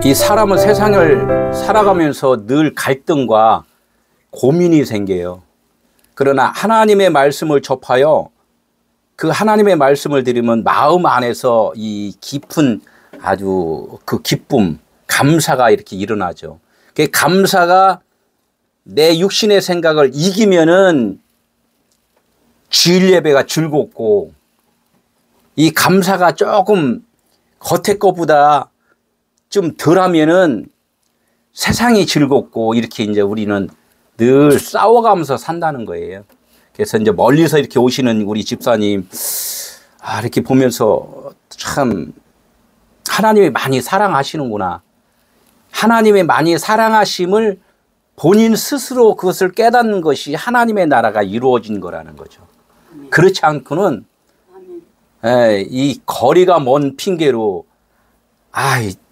이 사람은 세상을 살아가면서 늘 갈등과 고민이 생겨요. 그러나 하나님의 말씀을 접하여 그 하나님의 말씀을 들으면 마음 안에서 이 깊은 아주 그 기쁨, 감사가 이렇게 일어나죠. 그 감사가 내 육신의 생각을 이기면은 주일 예배가 즐겁고, 이 감사가 조금 겉에 것보다 좀 덜하면은 세상이 즐겁고, 이렇게 이제 우리는 늘 싸워가면서 산다는 거예요. 그래서 이제 멀리서 이렇게 오시는 우리 집사님, 이렇게 보면서 참 하나님이 많이 사랑하시는구나. 하나님의 많이 사랑하심을 본인 스스로 그것을 깨닫는 것이 하나님의 나라가 이루어진 거라는 거죠. 그렇지 않고는 이 거리가 먼 핑계로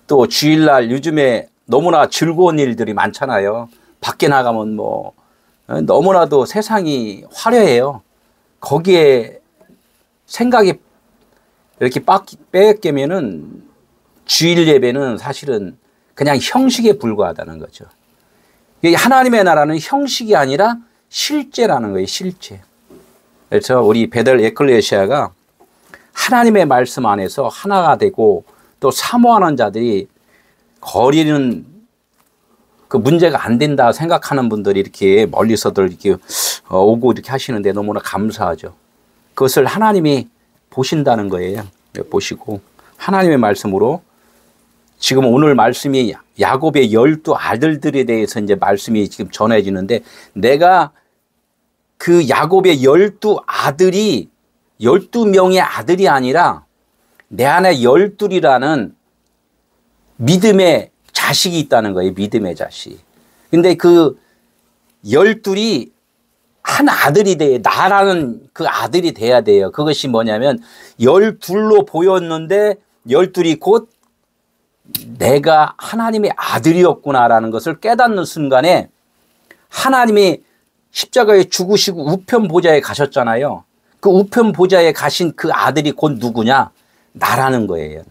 또 주일날 요즘에 너무나 즐거운 일들이 많잖아요. 밖에 나가면 뭐 너무나도 세상이 화려해요. 거기에 생각이 이렇게 뺏기면은 주일 예배는 사실은 그냥 형식에 불과하다는 거죠. 하나님의 나라는 형식이 아니라 실제라는 거예요. 실제. 그래서 우리 베델 에클레시아가 하나님의 말씀 안에서 하나가 되고, 또 사모하는 자들이 거리는 그 문제가 안 된다 생각하는 분들이 이렇게 멀리서들 이렇게 오고 이렇게 하시는데 너무나 감사하죠. 그것을 하나님이 보신다는 거예요. 보시고 하나님의 말씀으로, 지금 오늘 말씀이 야곱의 12 아들들에 대해서 이제 말씀이 지금 전해지는데, 내가 그 야곱의 12 아들이 12명의 아들이 아니라 내 안에 12이라는 믿음의 자식이 있다는 거예요. 믿음의 자식. 근데 그 12이 한 아들이 돼요. 나라는 그 아들이 돼야 돼요. 그것이 뭐냐면 12로 보였는데 12이 곧 내가 하나님의 아들이었구나라는 것을 깨닫는 순간에, 하나님이 십자가에 죽으시고 우편 보좌에 가셨잖아요. 그 우편 보좌에 가신 그 아들이 곧 누구냐? 나라는 거예요.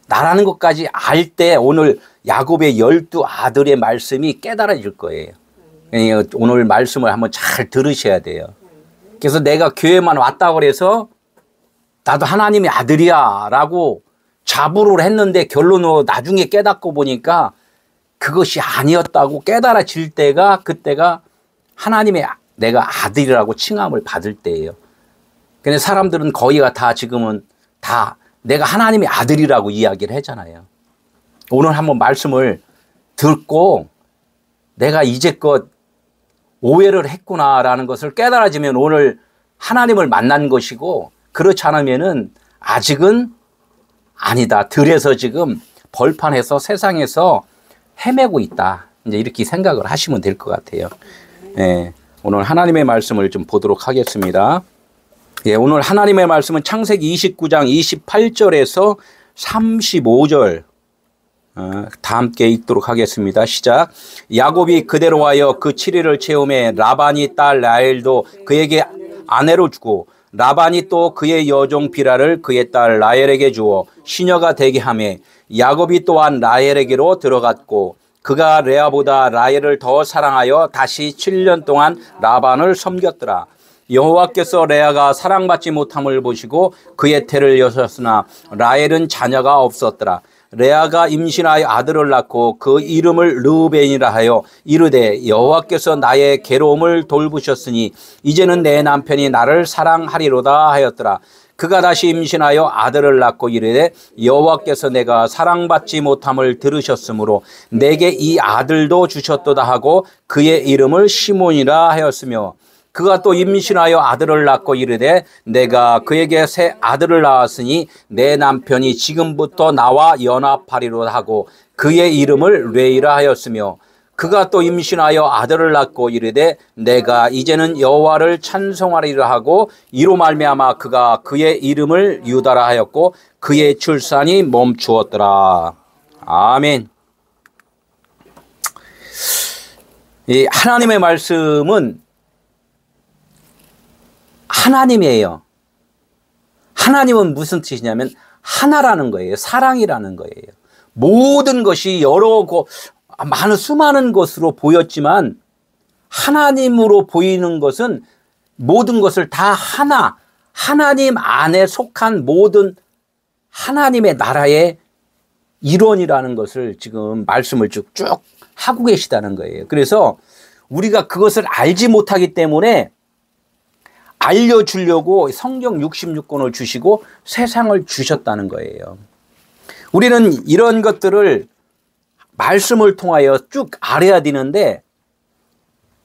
나라는 것까지 알 때 오늘 야곱의 12 아들의 말씀이 깨달아질 거예요. 오늘 말씀을 한번 잘 들으셔야 돼요. 그래서 내가 교회만 왔다고 그래서 나도 하나님의 아들이야 라고 자부를 했는데, 결론으로 나중에 깨닫고 보니까 그것이 아니었다고 깨달아질 때가, 그때가 하나님의 내가 아들이라고 칭함을 받을 때예요. 근데 사람들은 거의가 다 지금은 다 내가 하나님의 아들이라고 이야기를 하잖아요. 오늘 한번 말씀을 듣고 내가 이제껏 오해를 했구나라는 것을 깨달아지면 오늘 하나님을 만난 것이고, 그렇지 않으면은 아직은 아니다. 들에서 지금 벌판에서 세상에서 헤매고 있다. 이제 이렇게 생각을 하시면 될 것 같아요. 오늘 하나님의 말씀을 좀 보도록 하겠습니다. 오늘 하나님의 말씀은 창세기 29장 28절에서 35절 다 함께 읽도록 하겠습니다. 시작. 야곱이 그대로 하여 그 7일을 채우매 라반이 딸 라헬도 그에게 아내로 주고, 라반이 또 그의 여종 비라를 그의 딸 라헬에게 주어 시녀가 되게 하매, 야곱이 또한 라헬에게로 들어갔고, 그가 레아보다 라헬을 더 사랑하여 다시 7년 동안 라반을 섬겼더라. 여호와께서 레아가 사랑받지 못함을 보시고 그의 태를 여셨으나 라헬은 자녀가 없었더라. 레아가 임신하여 아들을 낳고 그 이름을 르우벤이라 하여 이르되, 여호와께서 나의 괴로움을 돌보셨으니 이제는 내 남편이 나를 사랑하리로다 하였더라. 그가 다시 임신하여 아들을 낳고 이르되, 여호와께서 내가 사랑받지 못함을 들으셨으므로 내게 이 아들도 주셨도다 하고 그의 이름을 시몬이라 하였으며, 그가 또 임신하여 아들을 낳고 이르되, 내가 그에게 새 아들을 낳았으니 내 남편이 지금부터 나와 연합하리로 하고 그의 이름을 레이라 하였으며, 그가 또 임신하여 아들을 낳고 이르되, 내가 이제는 여호와를 찬송하리라 하고 이로 말미암아 그가 그의 이름을 유다라 하였고 그의 출산이 멈추었더라. 아멘. 이 하나님의 말씀은 하나님이에요. 하나님은 무슨 뜻이냐면 하나라는 거예요. 사랑이라는 거예요. 모든 것이 많은 수많은 것으로 보였지만 하나님으로 보이는 것은 모든 것을 다 하나님 안에 속한 모든 하나님의 나라의 일원이라는 것을 지금 말씀을 쭉쭉 하고 계시다는 거예요. 그래서 우리가 그것을 알지 못하기 때문에 알려주려고 성경 66권을 주시고 세상을 주셨다는 거예요. 우리는 이런 것들을 말씀을 통하여 쭉 알아야 되는데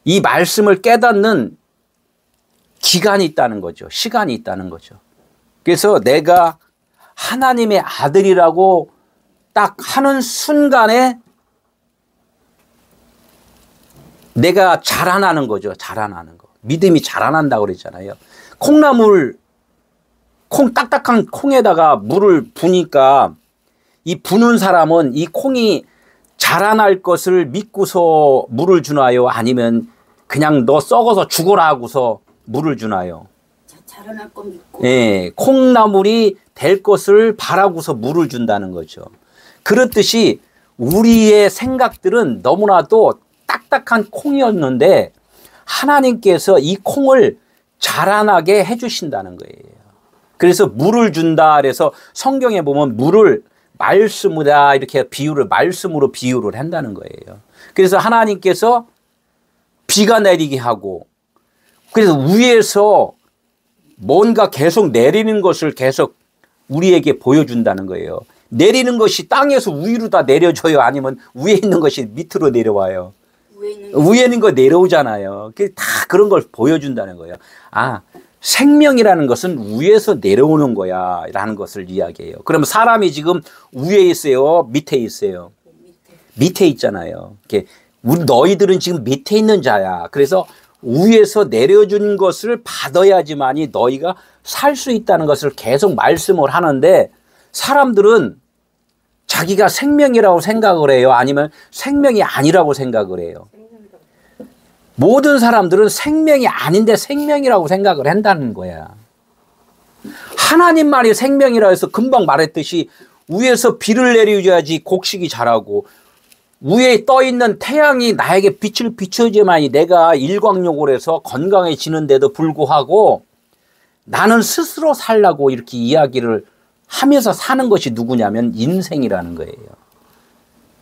이 말씀을 깨닫는 기간이 있다는 거죠. 시간이 있다는 거죠. 그래서 내가 하나님의 아들이라고 딱 하는 순간에 내가 자라나는 거죠. 자라나는 거. 믿음이 자라난다고 그랬잖아요. 딱딱한 콩에다가 물을 부니까 이 부는 사람은 이 콩이 자라날 것을 믿고서 물을 주나요? 아니면 그냥 너 썩어서 죽어라 하고서 물을 주나요? 자라날 거 믿고. 예, 콩나물이 될 것을 바라고서 물을 준다는 거죠. 그렇듯이 우리의 생각들은 너무나도 딱딱한 콩이었는데 하나님께서 이 콩을 자라나게 해주신다는 거예요. 그래서 물을 준다 그래서 성경에 보면 물을 말씀이다 이렇게 말씀으로 비유를 한다는 거예요. 그래서 하나님께서 비가 내리게 하고 그래서 위에서 뭔가 계속 내리는 것을 계속 우리에게 보여준다는 거예요. 내리는 것이 땅에서 위로 다 내려줘요? 아니면 위에 있는 것이 밑으로 내려와요? 위에 있는 거 내려오잖아요. 다 그런 걸 보여준다는 거예요. 아, 생명이라는 것은 위에서 내려오는 거야 라는 것을 이야기해요. 그러면 사람이 지금 위에 있어요? 밑에 있어요? 밑에 있잖아요. 너희들은 지금 밑에 있는 자야. 그래서 위에서 내려준 것을 받아야지만이 너희가 살 수 있다는 것을 계속 말씀을 하는데 사람들은 자기가 생명이라고 생각을 해요? 아니면 생명이 아니라고 생각을 해요? 모든 사람들은 생명이 아닌데 생명이라고 생각을 한다는 거야. 하나님만이 생명이라 해서 금방 말했듯이 위에서 비를 내려줘야지 곡식이 자라고 위에 떠 있는 태양이 나에게 빛을 비춰야지만이 내가 일광욕을 해서 건강해지는데도 불구하고 나는 스스로 살라고 이렇게 이야기를 하면서 사는 것이 누구냐면 인생이라는 거예요.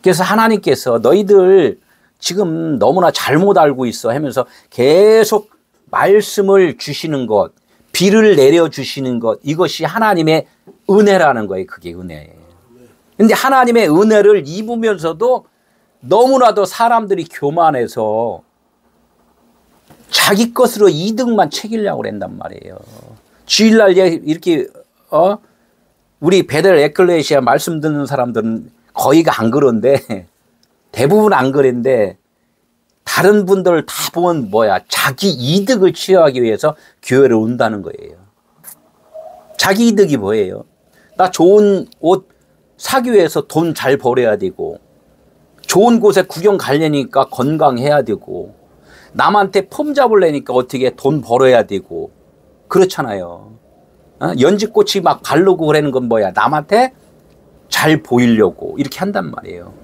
그래서 하나님께서 너희들 지금 너무나 잘못 알고 있어 하면서 계속 말씀을 주시는 것, 비를 내려주시는 것, 이것이 하나님의 은혜라는 거예요. 그게 은혜예요. 근데 하나님의 은혜를 입으면서도 너무나도 사람들이 교만해서 자기 것으로 이득만 챙기려고 한단 말이에요. 주일날 이렇게 우리 베델 에클레시아 말씀 듣는 사람들은 거의가 안 그런데 대부분 안 그랬는데 다른 분들 다 보면 자기 이득을 취하기 위해서 교회를 온다는 거예요. 자기 이득이 뭐예요? 나 좋은 옷 사기 위해서 돈 잘 벌어야 되고 좋은 곳에 구경 가려니까 건강해야 되고 남한테 폼 잡으려니까 어떻게 돈 벌어야 되고 그렇잖아요. 연지꽃이 막 바르고 그러는 건 남한테 잘 보이려고 이렇게 한단 말이에요.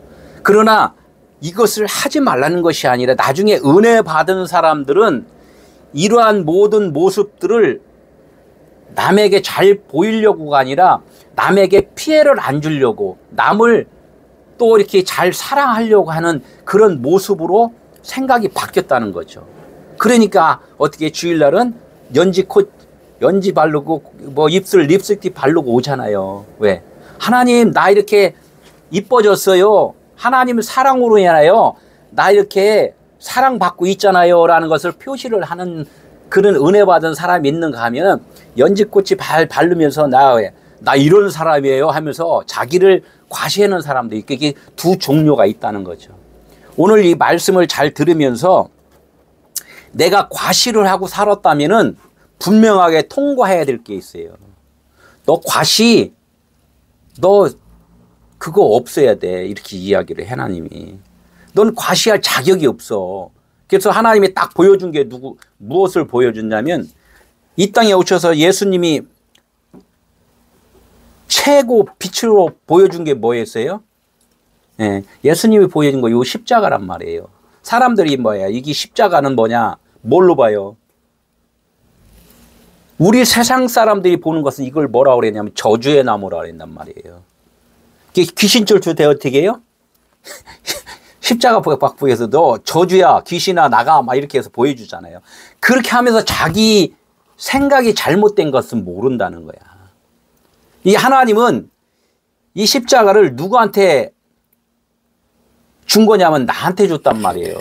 그러나 이것을 하지 말라는 것이 아니라 나중에 은혜 받은 사람들은 이러한 모든 모습들을 남에게 잘 보이려고가 아니라 남에게 피해를 안 주려고 남을 또 이렇게 잘 사랑하려고 하는 그런 모습으로 생각이 바뀌었다는 거죠. 그러니까 어떻게 주일날은 연지 바르고 입술 립스틱 바르고 오잖아요. 왜? 하나님 나 이렇게 이뻐졌어요. 하나님 사랑으로 인하여 나 이렇게 사랑받고 있잖아요 라는 것을 표시를 하는 그런 은혜 받은 사람이 있는가 하면 연지꽃이 바르면서 나 이런 사람이에요 하면서 자기를 과시하는 사람도 있고 이게 두 종류가 있다는 거죠. 오늘 이 말씀을 잘 들으면서 내가 과시를 하고 살았다면은 분명하게 통과해야 될 게 있어요. 너 그거 없어야 돼. 이렇게 이야기를 해, 하나님이. 넌 과시할 자격이 없어. 그래서 하나님이 딱 보여준 게 무엇을 보여줬냐면 이 땅에 오셔서 예수님이 최고 빛으로 보여준 게 뭐였어요? 예, 예수님이 보여준 거 요 십자가란 말이에요. 사람들이 뭐야? 이게 십자가는 뭐냐? 뭘로 봐요? 우리 세상 사람들이 보는 것은 이걸 뭐라고 그랬냐면 저주의 나무라고 그랬단 말이에요. 귀신 쫓을 때 어떻게 해요? 십자가 박부에서 너 저주야, 귀신아, 나가, 막 이렇게 해서 보여주잖아요. 그렇게 하면서 자기 생각이 잘못된 것은 모른다는 거야. 이 하나님은 이 십자가를 누구한테 준 거냐면 나한테 줬단 말이에요.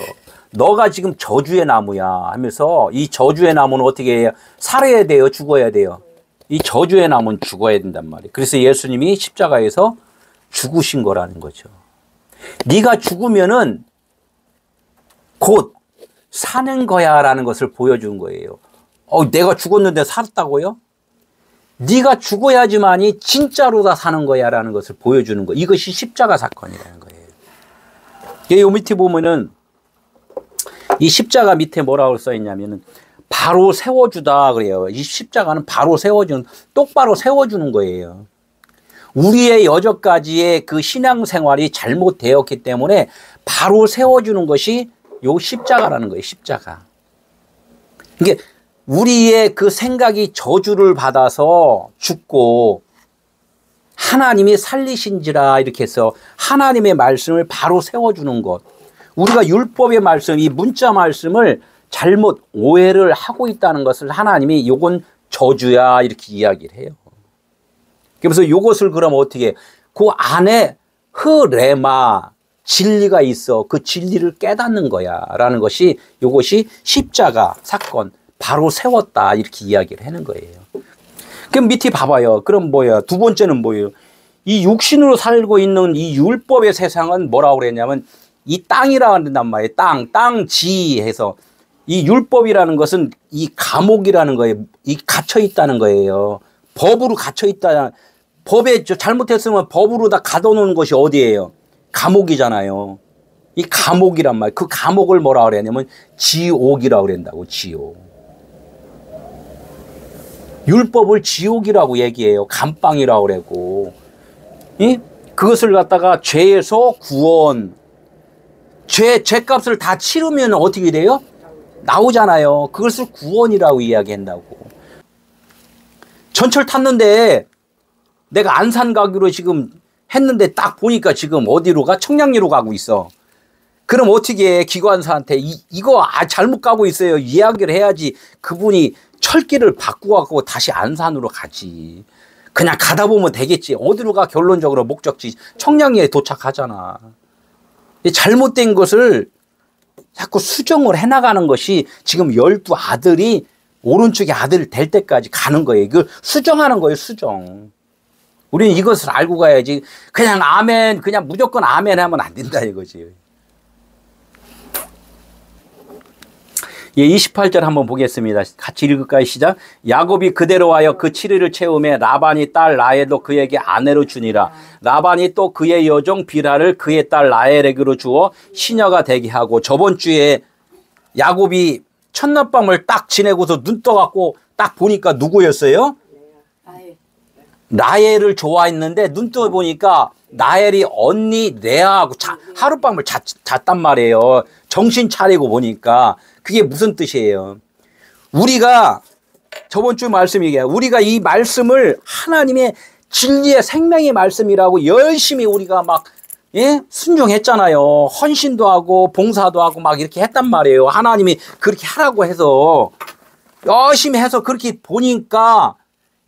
너가 지금 저주의 나무야 하면서 이 저주의 나무는 어떻게 해요? 살아야 돼요? 죽어야 돼요? 이 저주의 나무는 죽어야 된단 말이에요. 그래서 예수님이 십자가에서 죽으신 거라는 거죠. 네가 죽으면은 곧 사는 거야 라는 것을 보여준 거예요. 내가 죽었는데 살았다고요? 네가 죽어야지만이 진짜로 다 사는 거야 라는 것을 보여주는 거. 이것이 십자가 사건이라는 거예요. 이 밑에 보면은 이 십자가 밑에 뭐라고 써있냐면은 바로 세워주다 그래요. 이 십자가는 바로 세워주는, 똑바로 세워주는 거예요. 우리의 여태까지의 그 신앙생활이 잘못되었기 때문에 바로 세워주는 것이 요 십자가라는 거예요. 십자가. 이게 우리의 그 생각이 저주를 받아서 죽고 하나님이 살리신지라 이렇게 해서 하나님의 말씀을 바로 세워주는 것. 우리가 율법의 말씀, 이 문자 말씀을 잘못 오해를 하고 있다는 것을 하나님이 요건 저주야 이렇게 이야기를 해요. 그래서 요것을 그럼 어떻게 해? 그 안에 흐레마 진리가 있어. 그 진리를 깨닫는 거야 라는 것이 요것이 십자가 사건 바로 세웠다 이렇게 이야기를 하는 거예요. 그럼 밑에 봐봐요. 그럼 뭐야? 두 번째는 뭐예요? 이 육신으로 살고 있는 이 율법의 세상은 뭐라고 그랬냐면 이 땅이라고 한단 말이에요. 땅지 해서 이 율법이라는 것은 이 감옥이라는 거예요. 이 갇혀 있다는 거예요. 법으로 갇혀 있다. 법에 잘못했으면 법으로 다 가둬놓은 것이 어디예요? 감옥이잖아요. 이 감옥이란 말. 그 감옥을 뭐라 그랬냐면 지옥이라고 그런다고. 지옥. 율법을 지옥이라고 얘기해요. 감방이라고 그러고. 그것을 갖다가 죄에서 구원. 죄값을 다 치르면 어떻게 돼요? 나오잖아요. 그것을 구원이라고 이야기한다고. 전철 탔는데 내가 안산 가기로 지금 했는데 딱 보니까 지금 어디로 가? 청량리로 가고 있어. 그럼 어떻게 해? 기관사한테 이거 잘못 가고 있어요. 이야기를 해야지 그분이 철길을 바꾸고 다시 안산으로 가지. 그냥 가다 보면 되겠지. 어디로 가? 결론적으로 목적지 청량리에 도착하잖아. 잘못된 것을 자꾸 수정을 해나가는 것이 지금 12아들이 오른쪽에 아들 될 때까지 가는 거예요. 이걸 수정하는 거예요. 수정. 우리는 이것을 알고 가야지. 그냥 아멘, 그냥 무조건 아멘 하면 안 된다 이거지. 예, 28절 한번 보겠습니다. 같이 읽을까요? 시작. 야곱이 그대로 하여 그 7일을 채우매 라반이 딸 라헬도 그에게 아내로 주니라. 라반이 또 그의 여종 비라를 그의 딸 라헬에게로 주어 시녀가 되게 하고, 저번 주에 야곱이 첫날밤을 딱 지내고서 눈 떠갖고 딱 보니까 누구였어요? 라헬을 좋아했는데 눈 떠 보니까 라헬이 언니 레아하고 하룻밤을 잤단 말이에요. 정신 차리고 보니까. 그게 무슨 뜻이에요? 우리가 저번 주 말씀 얘기해요. 우리가 이 말씀을 하나님의 진리의 생명의 말씀이라고 열심히 우리가 막 순종했잖아요. 헌신도 하고 봉사도 하고 막 이렇게 했단 말이에요. 하나님이 그렇게 하라고 해서 열심히 해서 그렇게 보니까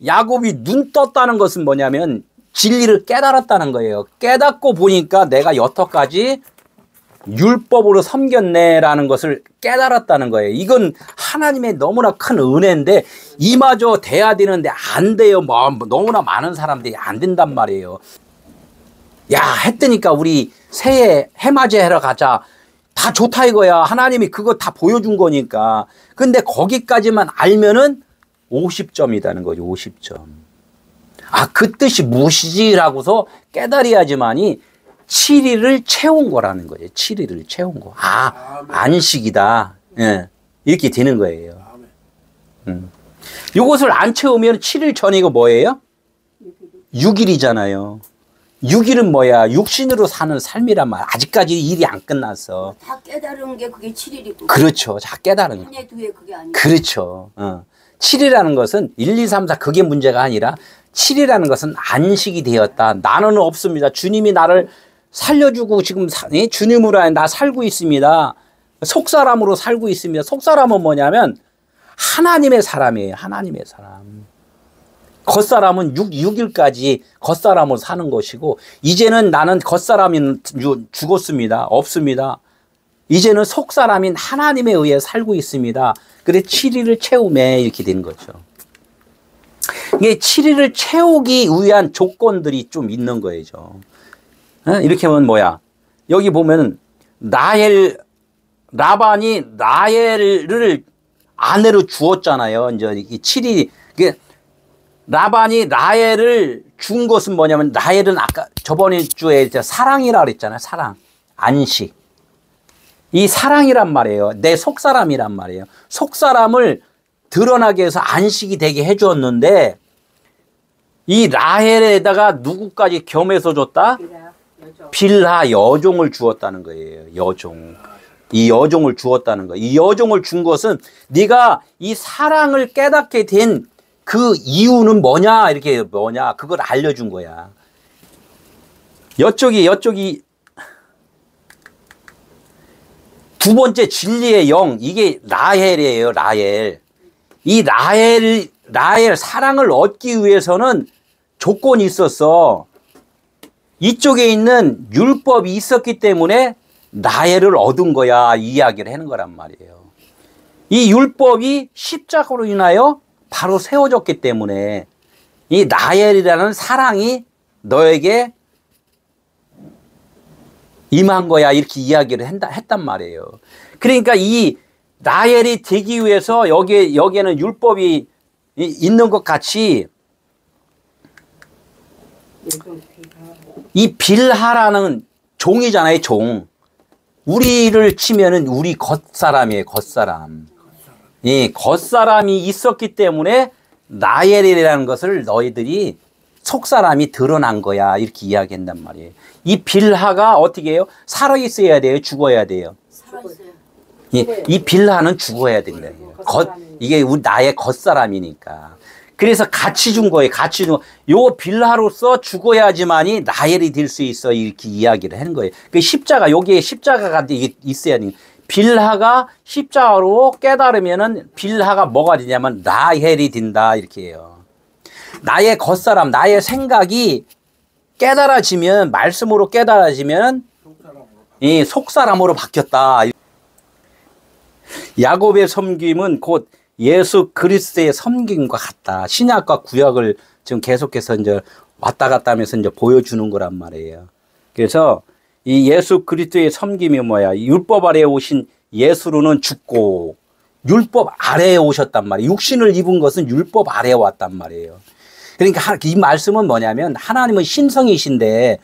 야곱이 눈 떴다는 것은 뭐냐면 진리를 깨달았다는 거예요. 깨닫고 보니까 내가 여태까지 율법으로 섬겼네라는 것을 깨달았다는 거예요. 이건 하나님의 너무나 큰 은혜인데 이마저 돼야 되는데 안 돼요. 너무나 많은 사람들이 안 된단 말이에요. 야, 했더니까 우리 새해 해맞이 하러 가자. 다 좋다 이거야. 하나님이 그거 다 보여준 거니까. 근데 거기까지만 알면은 50점이라는 거죠. 50점. 그 뜻이 무엇이지라고서 깨달아야지만이 7일을 채운 거라는 거예요. 7일을 채운 거. 안식이다. 예. 이렇게 되는 거예요. 이것을 안 채우면 7일 전이고 뭐예요? 6일이잖아요. 6일은 뭐야? 육신으로 사는 삶이란 말이야. 아직까지 일이 안 끝났어. 다 깨달은 게 그게 7일이고. 그렇죠. 자, 깨달은 거. 한 해, 두 해 그게 아니고. 그렇죠. 7이라는 것은 1, 2, 3, 4 그게 문제가 아니라 7이라는 것은 안식이 되었다. 나는 없습니다. 주님이 나를 살려주고 지금 주님으로 나 살고 있습니다. 속사람으로 살고 있습니다. 속사람은 뭐냐면 하나님의 사람이에요. 하나님의 사람. 겉사람은 6일까지 겉사람으로 사는 것이고 이제는 나는 겉사람이 죽었습니다. 없습니다. 이제는 속사람인 하나님에 의해 살고 있습니다. 그래 7일을 채우매 이렇게 되는 거죠. 이게 7일을 채우기 위한 조건들이 좀 있는 거죠. 이렇게 하면 뭐야? 여기 보면 라반이 라헬을 아내로 주었잖아요. 이제 이 7일 라반이 라헬을 준 것은 뭐냐면 라헬은 아까 저번에 주에 사랑이라 그랬잖아요. 사랑, 안식. 이 사랑이란 말이에요. 내 속사람이란 말이에요. 속사람을 드러나게 해서 안식이 되게 해주었는데 이 라헬에다가 누구까지 겸해서 줬다? 빌하 여종을 주었다는 거예요. 여종. 이 여종을 주었다는 거예요. 이 여종을 준 것은 네가 이 사랑을 깨닫게 된 그 이유는 뭐냐? 이렇게 뭐냐? 그걸 알려준 거야. 여쪽이 두 번째 진리의 영, 이게 라헬이에요. 라헬. 이 라헬 사랑을 얻기 위해서는 조건이 있었어. 이쪽에 있는 율법이 있었기 때문에 라헬을 얻은 거야. 이 이야기를 하는 거란 말이에요. 이 율법이 십자가로 인하여 바로 세워졌기 때문에 이 라헬이라는 사랑이 너에게 임한 거야. 이렇게 이야기를 했단 말이에요. 그러니까 이 라헬이 되기 위해서 여기에는 율법이 있는 것 같이 이 빌하라는 종이잖아요. 종. 우리를 치면은 우리 겉사람이에요. 겉사람. 이 겉사람이 있었기 때문에 라헬이라는 것을 너희들이 속사람이 드러난 거야. 이렇게 이야기한단 말이에요. 이 빌하가 어떻게 해요? 살아있어야 돼요? 죽어야 돼요? 살아있어요. 이 빌하는 죽어야 된다. 이게 나의 겉사람이니까. 그래서 같이 준 거예요. 같이 준 거. 요 빌하로서 죽어야지만이 라헬이 될 수 있어. 이렇게 이야기를 하는 거예요. 그 십자가, 여기에 십자가가 있어야 돼요. 빌하가 십자가로 깨달으면은 빌하가 뭐가 되냐면 라헬이 된다. 이렇게 해요. 나의 겉사람, 나의 생각이 깨달아지면, 말씀으로 깨달아지면 이 속사람으로 바뀌었다. 야곱의 섬김은 곧 예수 그리스도의 섬김과 같다. 신약과 구약을 지금 계속해서 이제 왔다 갔다 하면서 이제 보여주는 거란 말이에요. 그래서 이 예수 그리스도의 섬김이 뭐야? 율법 아래에 오신 예수로는 죽고 율법 아래에 오셨단 말이에요. 육신을 입은 것은 율법 아래에 왔단 말이에요. 그러니까 이 말씀은 뭐냐면 하나님은 신성이신데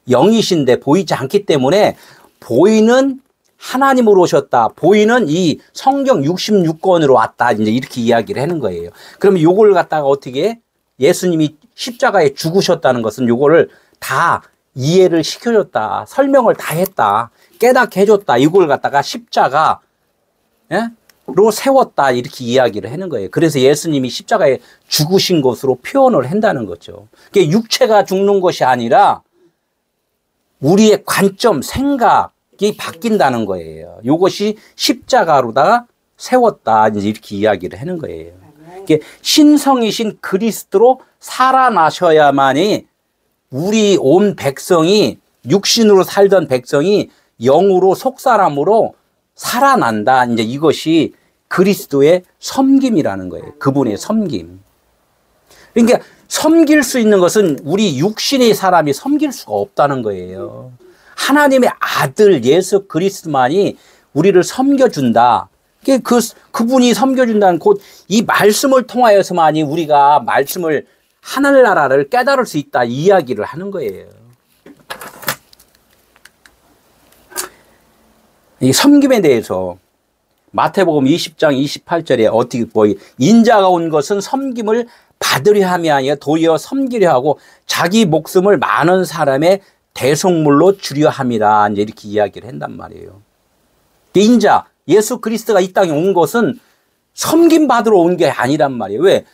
영이신데 보이지 않기 때문에 보이는 하나님으로 오셨다. 보이는 이 성경 66권으로 왔다. 이제 이렇게 이야기를 하는 거예요. 그러면 요걸 갖다가 어떻게 예수님이 십자가에 죽으셨다는 것은 요거를 다 이해를 시켜줬다. 설명을 다 했다. 깨닫게 해줬다. 이걸 갖다가 십자가로 세웠다. 이렇게 이야기를 하는 거예요. 그래서 예수님이 십자가에 죽으신 것으로 표현을 한다는 거죠. 그게 육체가 죽는 것이 아니라 우리의 관점, 생각이 바뀐다는 거예요. 이것이 십자가로다가 세웠다. 이제 이렇게 이야기를 하는 거예요. 신성이신 그리스도로 살아나셔야만이 우리 온 백성이 육신으로 살던 백성이 영으로 속사람으로 살아난다. 이제 이것이 그리스도의 섬김이라는 거예요. 그분의 섬김. 그러니까 섬길 수 있는 것은 우리 육신의 사람이 섬길 수가 없다는 거예요. 하나님의 아들 예수 그리스도만이 우리를 섬겨준다. 그분이 섬겨준다는 곧 이 말씀을 통하여서만이 우리가 말씀을 하늘나라를 깨달을 수 있다. 이 이야기를 하는 거예요. 이 섬김에 대해서 마태복음 20장 28절에 어떻게 인자가 온 것은 섬김을 받으려 함이 아니라 도리어 섬기려 하고 자기 목숨을 많은 사람의 대속물로 주려 함이라 이제 이렇게 이야기를 한단 말이에요. 인자 예수 그리스도가 이 땅에 온 것은 섬김 받으러 온 게 아니란 말이에요. 왜?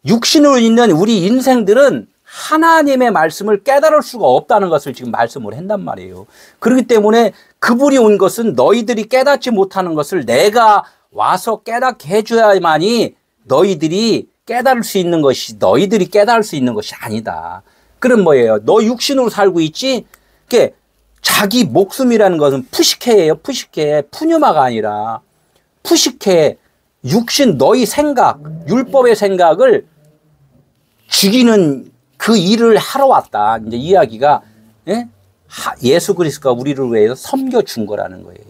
육신으로 있는 우리 인생들은 하나님의 말씀을 깨달을 수가 없다는 것을 지금 말씀을 한단 말이에요. 그렇기 때문에 그분이 온 것은 너희들이 깨닫지 못하는 것을 내가 와서 깨닫게 해줘야만이 너희들이 깨달을 수 있는 것이, 너희들이 깨달을 수 있는 것이 아니다. 그럼 뭐예요? 너 육신으로 살고 있지? 그게 자기 목숨이라는 것은 푸시케예요. 푸시케. 푸뉴마가 아니라 푸시케. 육신 너희 생각, 율법의 생각을 죽이는 그 일을 하러 왔다. 이제 이야기가 예수 그리스도가 우리를 위해서 섬겨준 거라는 거예요.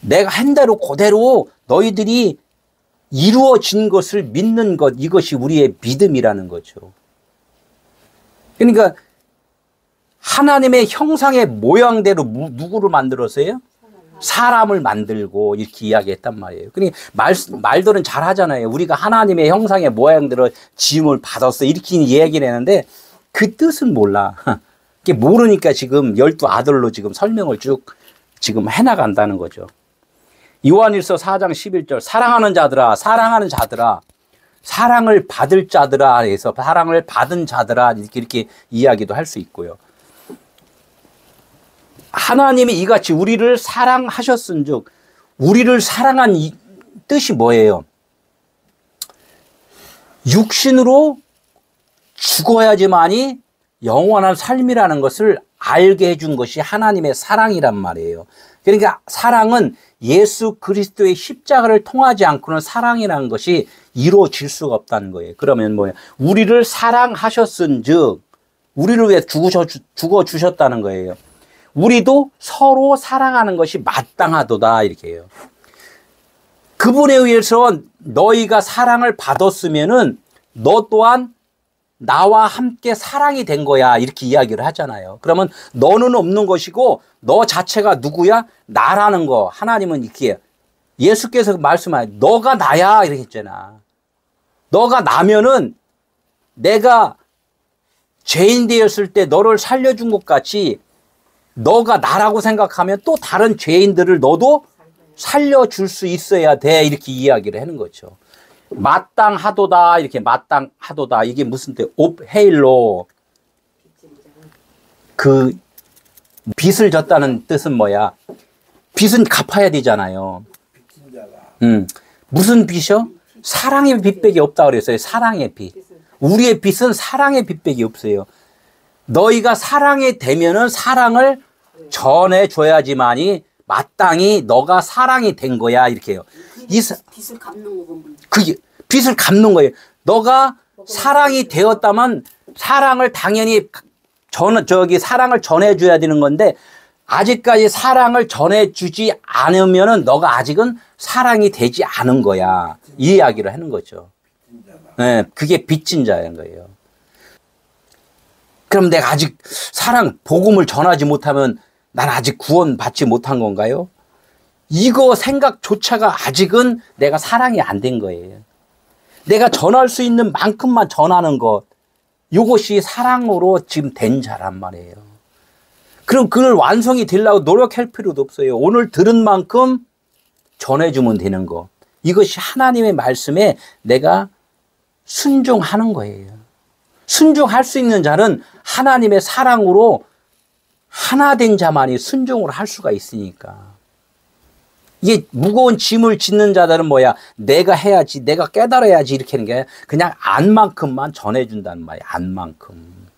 내가 한 대로 그대로 너희들이 이루어진 것을 믿는 것, 이것이 우리의 믿음이라는 거죠. 그러니까 하나님의 형상의 모양대로 누구를 만들었어요? 사람을 만들고 이렇게 이야기했단 말이에요. 그러니까 말들은 잘 하잖아요. 우리가 하나님의 형상의 모양대로 지음을 받았어. 이렇게 이야기를 했는데 그 뜻은 몰라. 그게 모르니까 지금 12아들로 지금 설명을 쭉 지금 해나간다는 거죠. 요한일서 4장 11절 사랑하는 자들아 사랑하는 자들아 사랑을 받을 자들아 해서 사랑을 받은 자들아 이렇게 이야기도 할 수 있고요. 하나님이 이같이 우리를 사랑하셨은즉 우리를 사랑한 이 뜻이 뭐예요? 육신으로 죽어야지만이 영원한 삶이라는 것을 알게 해준 것이 하나님의 사랑이란 말이에요. 그러니까 사랑은 예수 그리스도의 십자가를 통하지 않고는 사랑이라는 것이 이루어질 수가 없다는 거예요. 그러면 뭐예요? 우리를 사랑하셨은즉 우리를 위해 죽어 주셨다는 거예요. 우리도 서로 사랑하는 것이 마땅하도다 이렇게 해요. 그분에 의해서 너희가 사랑을 받았으면은 너 또한 나와 함께 사랑이 된 거야 이렇게 이야기를 하잖아요. 그러면 너는 없는 것이고 너 자체가 누구야? 나라는 거. 하나님은 이렇게 예수께서 말씀하여 너가 나야 이렇게 했잖아. 너가 나면은 내가 죄인 되었을 때 너를 살려준 것 같이 너가 나라고 생각하면 또 다른 죄인들을 너도 살려줄 수 있어야 돼 이렇게 이야기를 하는 거죠. 마땅하도다 이렇게 마땅하도다 이게 무슨 뜻? 옵헤일로 그 빚을 졌다는 뜻은 뭐야? 빚은 갚아야 되잖아요. 무슨 빚이요? 사랑의 빚밖에 없다 그랬어요. 사랑의 빚. 우리의 빚은 사랑의 빚밖에 없어요. 너희가 사랑이 되면은 사랑을 전해줘야지만이 마땅히 너가 사랑이 된 거야 이렇게 해요. 빚을 갚는 거고 그게 빚을 갚는 거예요. 너가 사랑이 되었다면 사랑을 당연히 사랑을 전해줘야 되는 건데 아직까지 사랑을 전해주지 않으면은 너가 아직은 사랑이 되지 않은 거야. 이 이야기를 하는 거죠. 네, 그게 빚진 자인 거예요. 그럼 내가 아직 복음을 전하지 못하면 난 아직 구원받지 못한 건가요? 이거 생각조차가 아직은 내가 사랑이 안 된 거예요. 내가 전할 수 있는 만큼만 전하는 것, 이것이 사랑으로 지금 된 자란 말이에요. 그럼 그걸 완성이 되려고 노력할 필요도 없어요. 오늘 들은 만큼 전해주면 되는 거. 이것이 하나님의 말씀에 내가 순종하는 거예요. 순종할 수 있는 자는 하나님의 사랑으로 하나 된 자만이 순종을 할 수가 있으니까. 이게 무거운 짐을 짓는 자들은 뭐야? 내가 해야지, 내가 깨달아야지 이렇게 하는 게 그냥 안만큼만 전해준다는 말이야. 안만큼.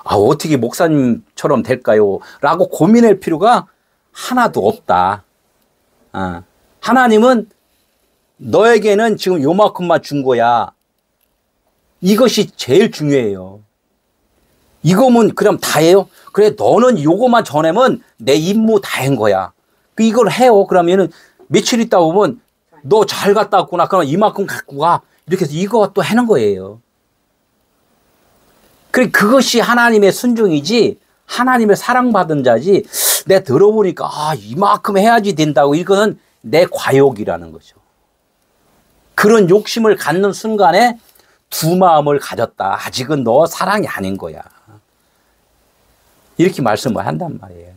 아, 어떻게 목사님처럼 될까요? 라고 고민할 필요가 하나도 없다. 하나님은 너에게는 지금 요만큼만 준 거야. 이것이 제일 중요해요. 이거면 그럼 다예요? 그래, 너는 요거만 전하면 내 임무 다 한 거야. 이걸 해요. 그러면은 며칠 있다 보면 너 잘 갔다 왔구나. 그럼 이만큼 갖고 가. 이렇게 해서 이거 또 하는 거예요. 그래, 그것이 하나님의 순종이지, 하나님의 사랑받은 자지, 내가 들어보니까, 이만큼 해야지 된다고. 이거는 내 과욕이라는 거죠. 그런 욕심을 갖는 순간에 두 마음을 가졌다. 아직은 너 사랑이 아닌 거야. 이렇게 말씀을 한단 말이에요.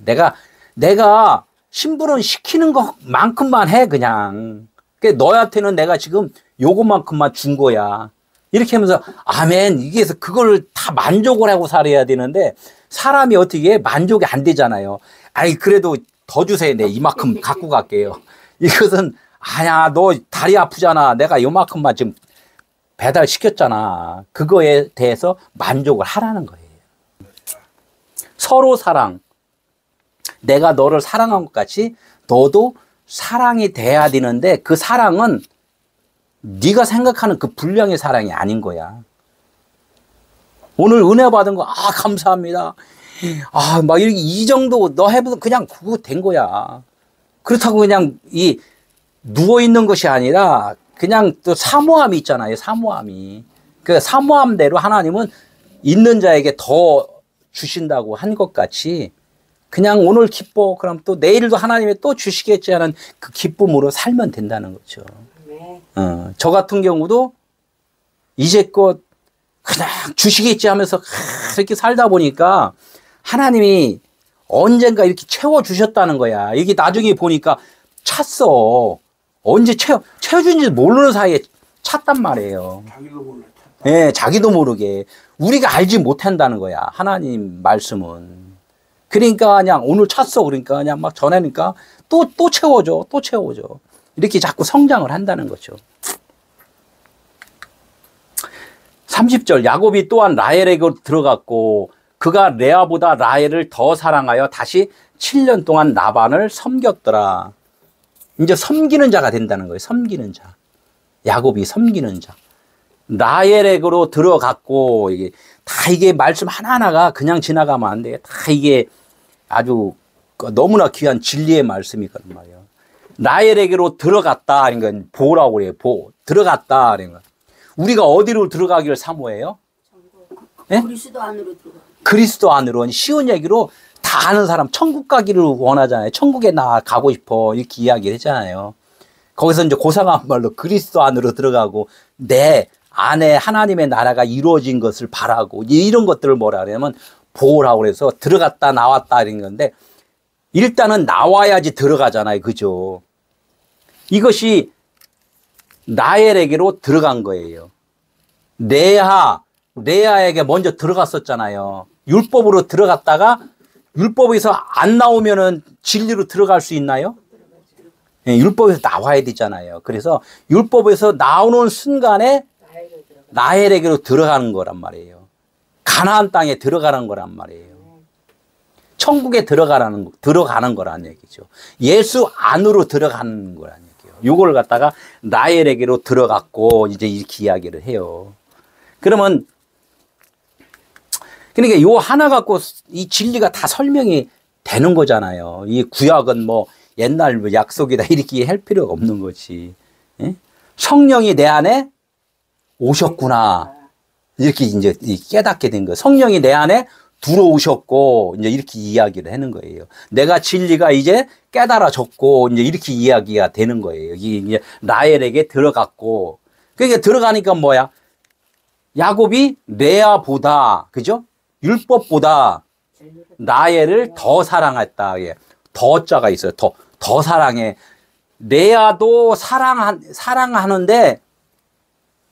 내가 심부름 시키는 것만큼만 해, 그냥. 너한테는 내가 지금 요것만큼만 준 거야. 이렇게 하면서, 아멘. 이게 그걸 다 만족을 하고 살아야 되는데, 사람이 어떻게 만족이 안 되잖아요. 아이, 그래도 더 주세요. 내 이만큼 갖고 갈게요. 이것은, 아야, 너 다리 아프잖아. 내가 요만큼만 지금 배달시켰잖아. 그거에 대해서 만족을 하라는 거예요. 서로 사랑. 내가 너를 사랑한 것 같이 너도 사랑이 돼야 되는데 그 사랑은 네가 생각하는 그 분량의 사랑이 아닌 거야. 오늘 은혜 받은 거, 감사합니다. 막 이렇게 이 정도 너 해보면 그냥 그거 된 거야. 그렇다고 그냥 누워있는 것이 아니라 그냥 또 사모함이 있잖아요. 사모함이. 그 사모함대로 하나님은 있는 자에게 더 주신다고 한 것 같이 그냥 오늘 기뻐. 그럼 또 내일도 하나님이 또 주시겠지 하는 그 기쁨으로 살면 된다는 거죠. 저 같은 경우도 이제껏 그냥 주시겠지 하면서 그렇게 살다 보니까 하나님이 언젠가 이렇게 채워주셨다는 거야. 이게 나중에 보니까 찼어. 언제 채워준지 모르는 사이에 찼단 말이에요. 자기도 몰라. 예, 자기도 모르게. 우리가 알지 못한다는 거야. 하나님 말씀은. 그러니까 그냥 오늘 찼어. 그러니까 그냥 막 전하니까 또 채워줘. 또 채워줘. 이렇게 자꾸 성장을 한다는 거죠. 30절 야곱이 또한 라헬에게 들어갔고 그가 레아보다 라헬을 더 사랑하여 다시 7년 동안 라반을 섬겼더라. 이제 섬기는 자가 된다는 거예요. 섬기는 자. 야곱이 섬기는 자. 라헬에게로 들어갔고 이게 말씀 하나하나가 그냥 지나가면 안 돼. 다 이게 아주 너무나 귀한 진리의 말씀이거든 말이에요. 라헬에게로 들어갔다. 그러니까 보라고 그래요. 들어갔다. 그러니까 우리가 어디로 들어가기를 사모해요? 네? 그리스도 안으로 들어가. 그리스도 안으로. 쉬운 얘기로 다 아는 사람 천국 가기를 원하잖아요. 천국에 나 가고 싶어. 이렇게 이야기를 했잖아요. 거기서 이제 고상한 말로 그리스도 안으로 들어가고 내 안에 하나님의 나라가 이루어진 것을 바라고 이런 것들을 뭐라 그러냐면 보라고 그래서 들어갔다 나왔다 이런 건데 일단은 나와야지 들어가잖아요. 그죠? 이것이 라헬에게로 들어간 거예요. 레아에게 먼저 들어갔었잖아요. 율법으로 들어갔다가 율법에서 안 나오면은 진리로 들어갈 수 있나요? 네, 율법에서 나와야 되잖아요. 그래서 율법에서 나오는 순간에 라헬에게로 들어가는 거란 말이에요. 가나안 땅에 들어가는 거란 말이에요. 천국에 들어가는 거란 얘기죠. 예수 안으로 들어가는 거란 얘기예요. 이걸 갖다가 라헬에게로 들어갔고 이제 이렇게 이야기를 해요. 그러면 그러니까 요 하나 갖고 이 진리가 다 설명이 되는 거잖아요. 이 구약은 뭐 옛날 약속이다 이렇게 할 필요가 없는 거지. 예? 성령이 내 안에 오셨구나. 이렇게 이제 깨닫게 된 거예요. 성령이 내 안에 들어오셨고, 이제 이렇게 이야기를 하는 거예요. 내가 진리가 이제 깨달아졌고, 이제 이렇게 이야기가 되는 거예요. 이게 라헬에게 들어갔고. 그러니까 들어가니까 뭐야? 야곱이 레아보다, 그죠? 율법보다 라헬을 더 사랑했다. 예. 더 자가 있어요. 더 사랑해. 레아도 사랑하는데,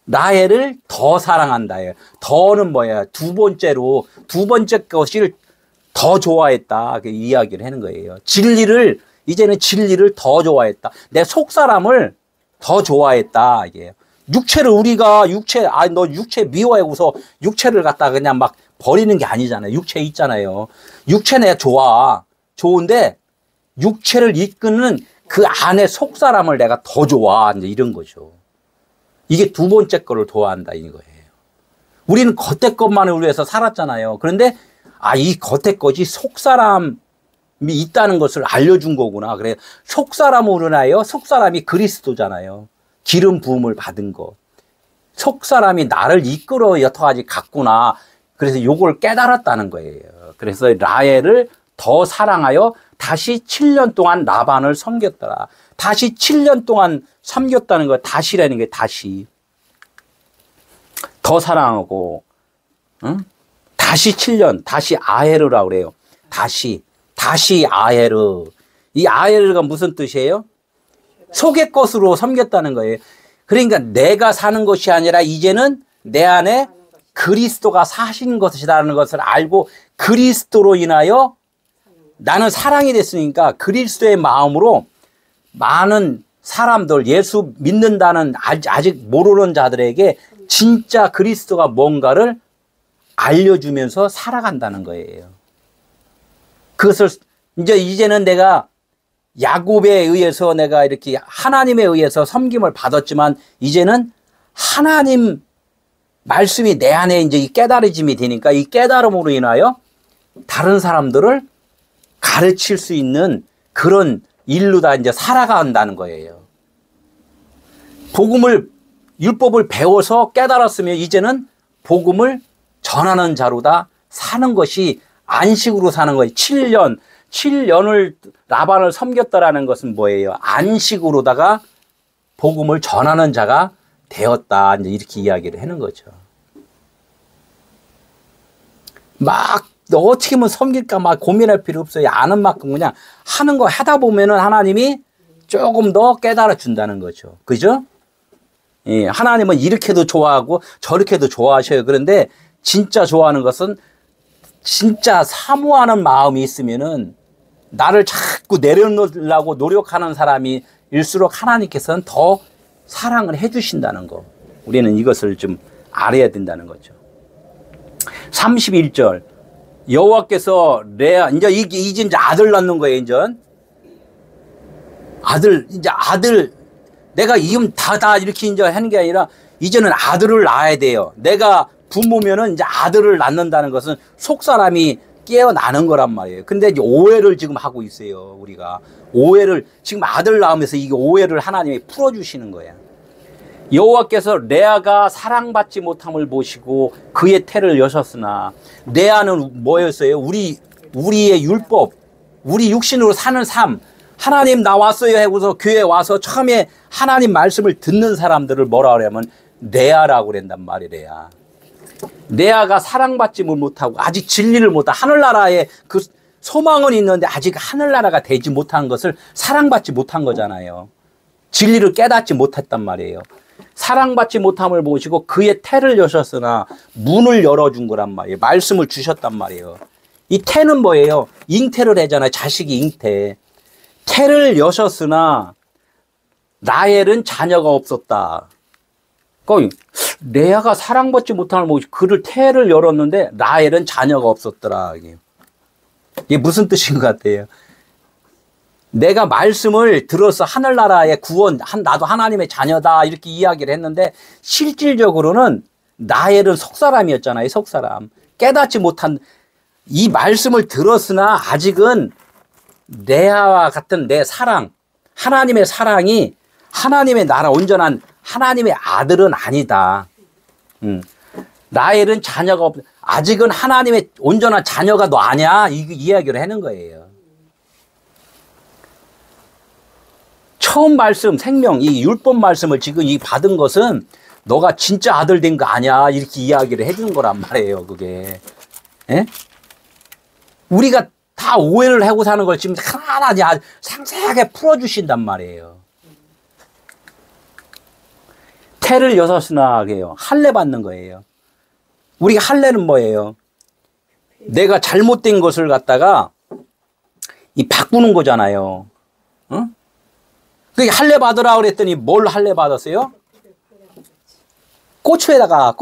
라헬을 더 사랑한다. 더는 뭐야? 두 번째 것을 더 좋아했다. 그 이야기를 하는 거예요. 이제는 진리를 더 좋아했다. 내 속사람을 더 좋아했다. 이게 너 육체 미워하고서 육체를 갖다가 그냥 막 버리는 게 아니잖아요. 육체 있잖아요. 육체 내가 좋은데 육체를 이끄는 그 안에 속사람을 내가 더 좋아. 이제 이런 거죠. 이게 두 번째 거를 좋아한다 이거예요. 우리는 겉에 것만을 위해서 살았잖아요. 그런데 이 겉에 것이 속사람이 있다는 것을 알려준 거구나. 그래 속사람으로 인하여 속사람이 그리스도잖아요. 기름 부음을 받은 것. 속사람이 나를 이끌어 여터까지 갔구나. 그래서 요걸 깨달았다는 거예요. 그래서 라헬을 더 사랑하여 다시 7년 동안 라반을 섬겼더라. 다시 7년 동안 섬겼다는 거 다시라는 게 다시. 더 사랑하고, 응? 다시 7년, 다시 아헤르라고 그래요. 다시 아헤르. 이 아헤르가 무슨 뜻이에요? 속의 것으로 섬겼다는 거예요. 그러니까 내가 사는 것이 아니라 이제는 내 안에 그리스도가 사신 것이라는 것을 알고 그리스도로 인하여 나는 사랑이 됐으니까 그리스도의 마음으로 많은 사람들, 예수 믿는다는 아직 모르는 자들에게 진짜 그리스도가 뭔가를 알려주면서 살아간다는 거예요. 그것을 이제는 내가 야곱에 의해서 내가 이렇게 하나님에 의해서 섬김을 받았지만 이제는 하나님 말씀이 내 안에 이제 이 깨달아짐이 되니까 이 깨달음으로 인하여 다른 사람들을 가르칠 수 있는 그런 일로 다 이제 살아간다는 거예요. 율법을 배워서 깨달았으면 이제는 복음을 전하는 자로다 사는 것이 안식으로 사는 거예요. 7년을 라반을 섬겼다라는 것은 뭐예요? 안식으로다가 복음을 전하는 자가 되었다. 이제 이렇게 이야기를 하는 거죠. 막 어떻게 하면 섬길까 막 고민할 필요 없어요. 아는 만큼 그냥 하는 거 하다 보면은 하나님이 조금 더 깨달아 준다는 거죠. 그죠? 예, 하나님은 이렇게도 좋아하고 저렇게도 좋아하셔요. 그런데 진짜 좋아하는 것은 진짜 사모하는 마음이 있으면은 나를 자꾸 내려놓으려고 노력하는 사람이 일수록 하나님께서는 더 사랑을 해 주신다는 거. 우리는 이것을 좀 알아야 된다는 거죠. 31절. 여호와께서 레아, 이제 아들 낳는 거예요, 이제. 아들, 내가 이름 다 이렇게 이제 하는 게 아니라 이제는 아들을 낳아야 돼요. 내가 부모면은 이제 아들을 낳는다는 것은 속 사람이 깨어나는 거란 말이에요. 근데 이제 오해를 지금 하고 있어요, 우리가. 오해를, 지금 아들 낳으면서 이게 오해를 하나님이 풀어주시는 거예요. 여호와께서 레아가 사랑받지 못함을 보시고 그의 태를 여셨으나, 레아는 뭐였어요? 우리의 율법, 우리 육신으로 사는 삶, 하나님 나 왔어요 하고서 교회 와서 처음에 하나님 말씀을 듣는 사람들을 뭐라 그러냐면 레아라고 그런단 말이래요. 레아가 사랑받지 못하고 아직 진리를 못하고 하늘나라에 그 소망은 있는데 아직 하늘나라가 되지 못한 것을 사랑받지 못한 거잖아요. 진리를 깨닫지 못했단 말이에요. 사랑받지 못함을 보시고 그의 태를 여셨으나, 문을 열어준 거란 말이에요. 말씀을 주셨단 말이에요. 이 태는 뭐예요? 잉태를 하잖아요. 자식이 잉태. 태를 여셨으나 라헬은 자녀가 없었다. 그러니까 레아가 사랑받지 못함을 보시고 그를 태를 열었는데 라헬은 자녀가 없었더라. 이게 무슨 뜻인 것 같아요? 내가 말씀을 들어서 하늘나라의 구원, 나도 하나님의 자녀다 이렇게 이야기를 했는데 실질적으로는 라헬은 속사람이었잖아요. 속사람. 깨닫지 못한 이 말씀을 들었으나 아직은 레아와 같은 내 사랑, 하나님의 사랑이 하나님의 나라 온전한 하나님의 아들은 아니다. 라헬은 자녀가 아직은 하나님의 온전한 자녀가 너 아니야. 이 이야기를 하는 거예요. 처음 말씀, 생명, 이 율법 말씀을 지금 이 받은 것은 너가 진짜 아들 된 거 아니야. 이렇게 이야기를 해주는 거란 말이에요, 그게. 예? 우리가 다 오해를 하고 사는 걸 지금 하나하나 상세하게 풀어주신단 말이에요. 태를 여섯이나 해요. 할례 받는 거예요. 우리가 할례는 뭐예요? 내가 잘못된 것을 갖다가 이 바꾸는 거잖아요. 응? 그게 할례 받으라 그랬더니 뭘 할례 받았어요? 고추에다가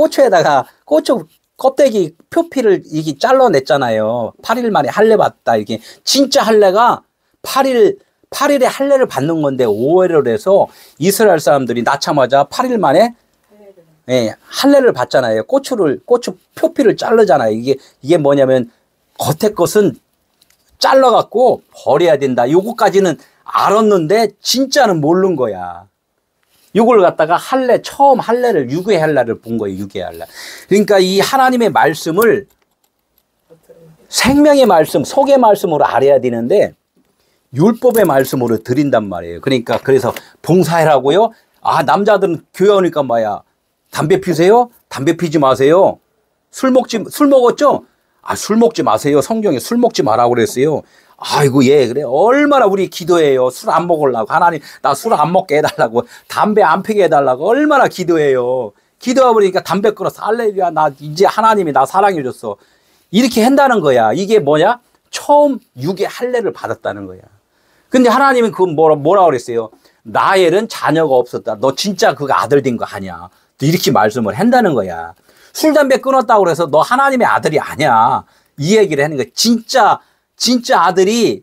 고추 껍데기 표피를 이게 잘라냈잖아요. 8일 만에 할례 받다. 이렇게 진짜 할례가 8일에 할례를 받는 건데 오해를 해서 이스라엘 사람들이 낳자마자 8일 만에 할례를 받잖아요. 고추 표피를 자르잖아요. 이게 뭐냐면 겉에 것은 잘라갖고 버려야 된다. 요거까지는 알았는데 진짜는 모르는 거야. 이걸 갖다가 처음 할례를, 유괴 할례를 본 거예요. 유괴 할례. 그러니까 이 하나님의 말씀을 생명의 말씀, 속의 말씀으로 알아야 되는데 율법의 말씀으로 드린단 말이에요. 그래서 봉사해라고요? 아, 남자들은 교회 오니까 뭐야? 담배 피우세요? 담배 피지 마세요. 술 먹었죠? 아, 술 먹지 마세요. 성경에 술 먹지 말라고 그랬어요. 아이고, 예, 그래. 얼마나 우리 기도해요. 술 안 먹으려고. 하나님, 나 술 안 먹게 해달라고. 담배 안 피게 해달라고. 얼마나 기도해요. 기도하고 보니까 담배 끊어서 할렐루야. 나 이제 하나님이 나 사랑해줬어. 이렇게 한다는 거야. 이게 뭐냐? 처음 육의 할례를 받았다는 거야. 근데 하나님은 그건 뭐라 그랬어요? 라헬은 자녀가 없었다. 너 진짜 그 아들 된 거 아니야. 이렇게 말씀을 한다는 거야. 술, 담배 끊었다고 그래서 너 하나님의 아들이 아니야. 이 얘기를 하는 거야. 진짜 아들이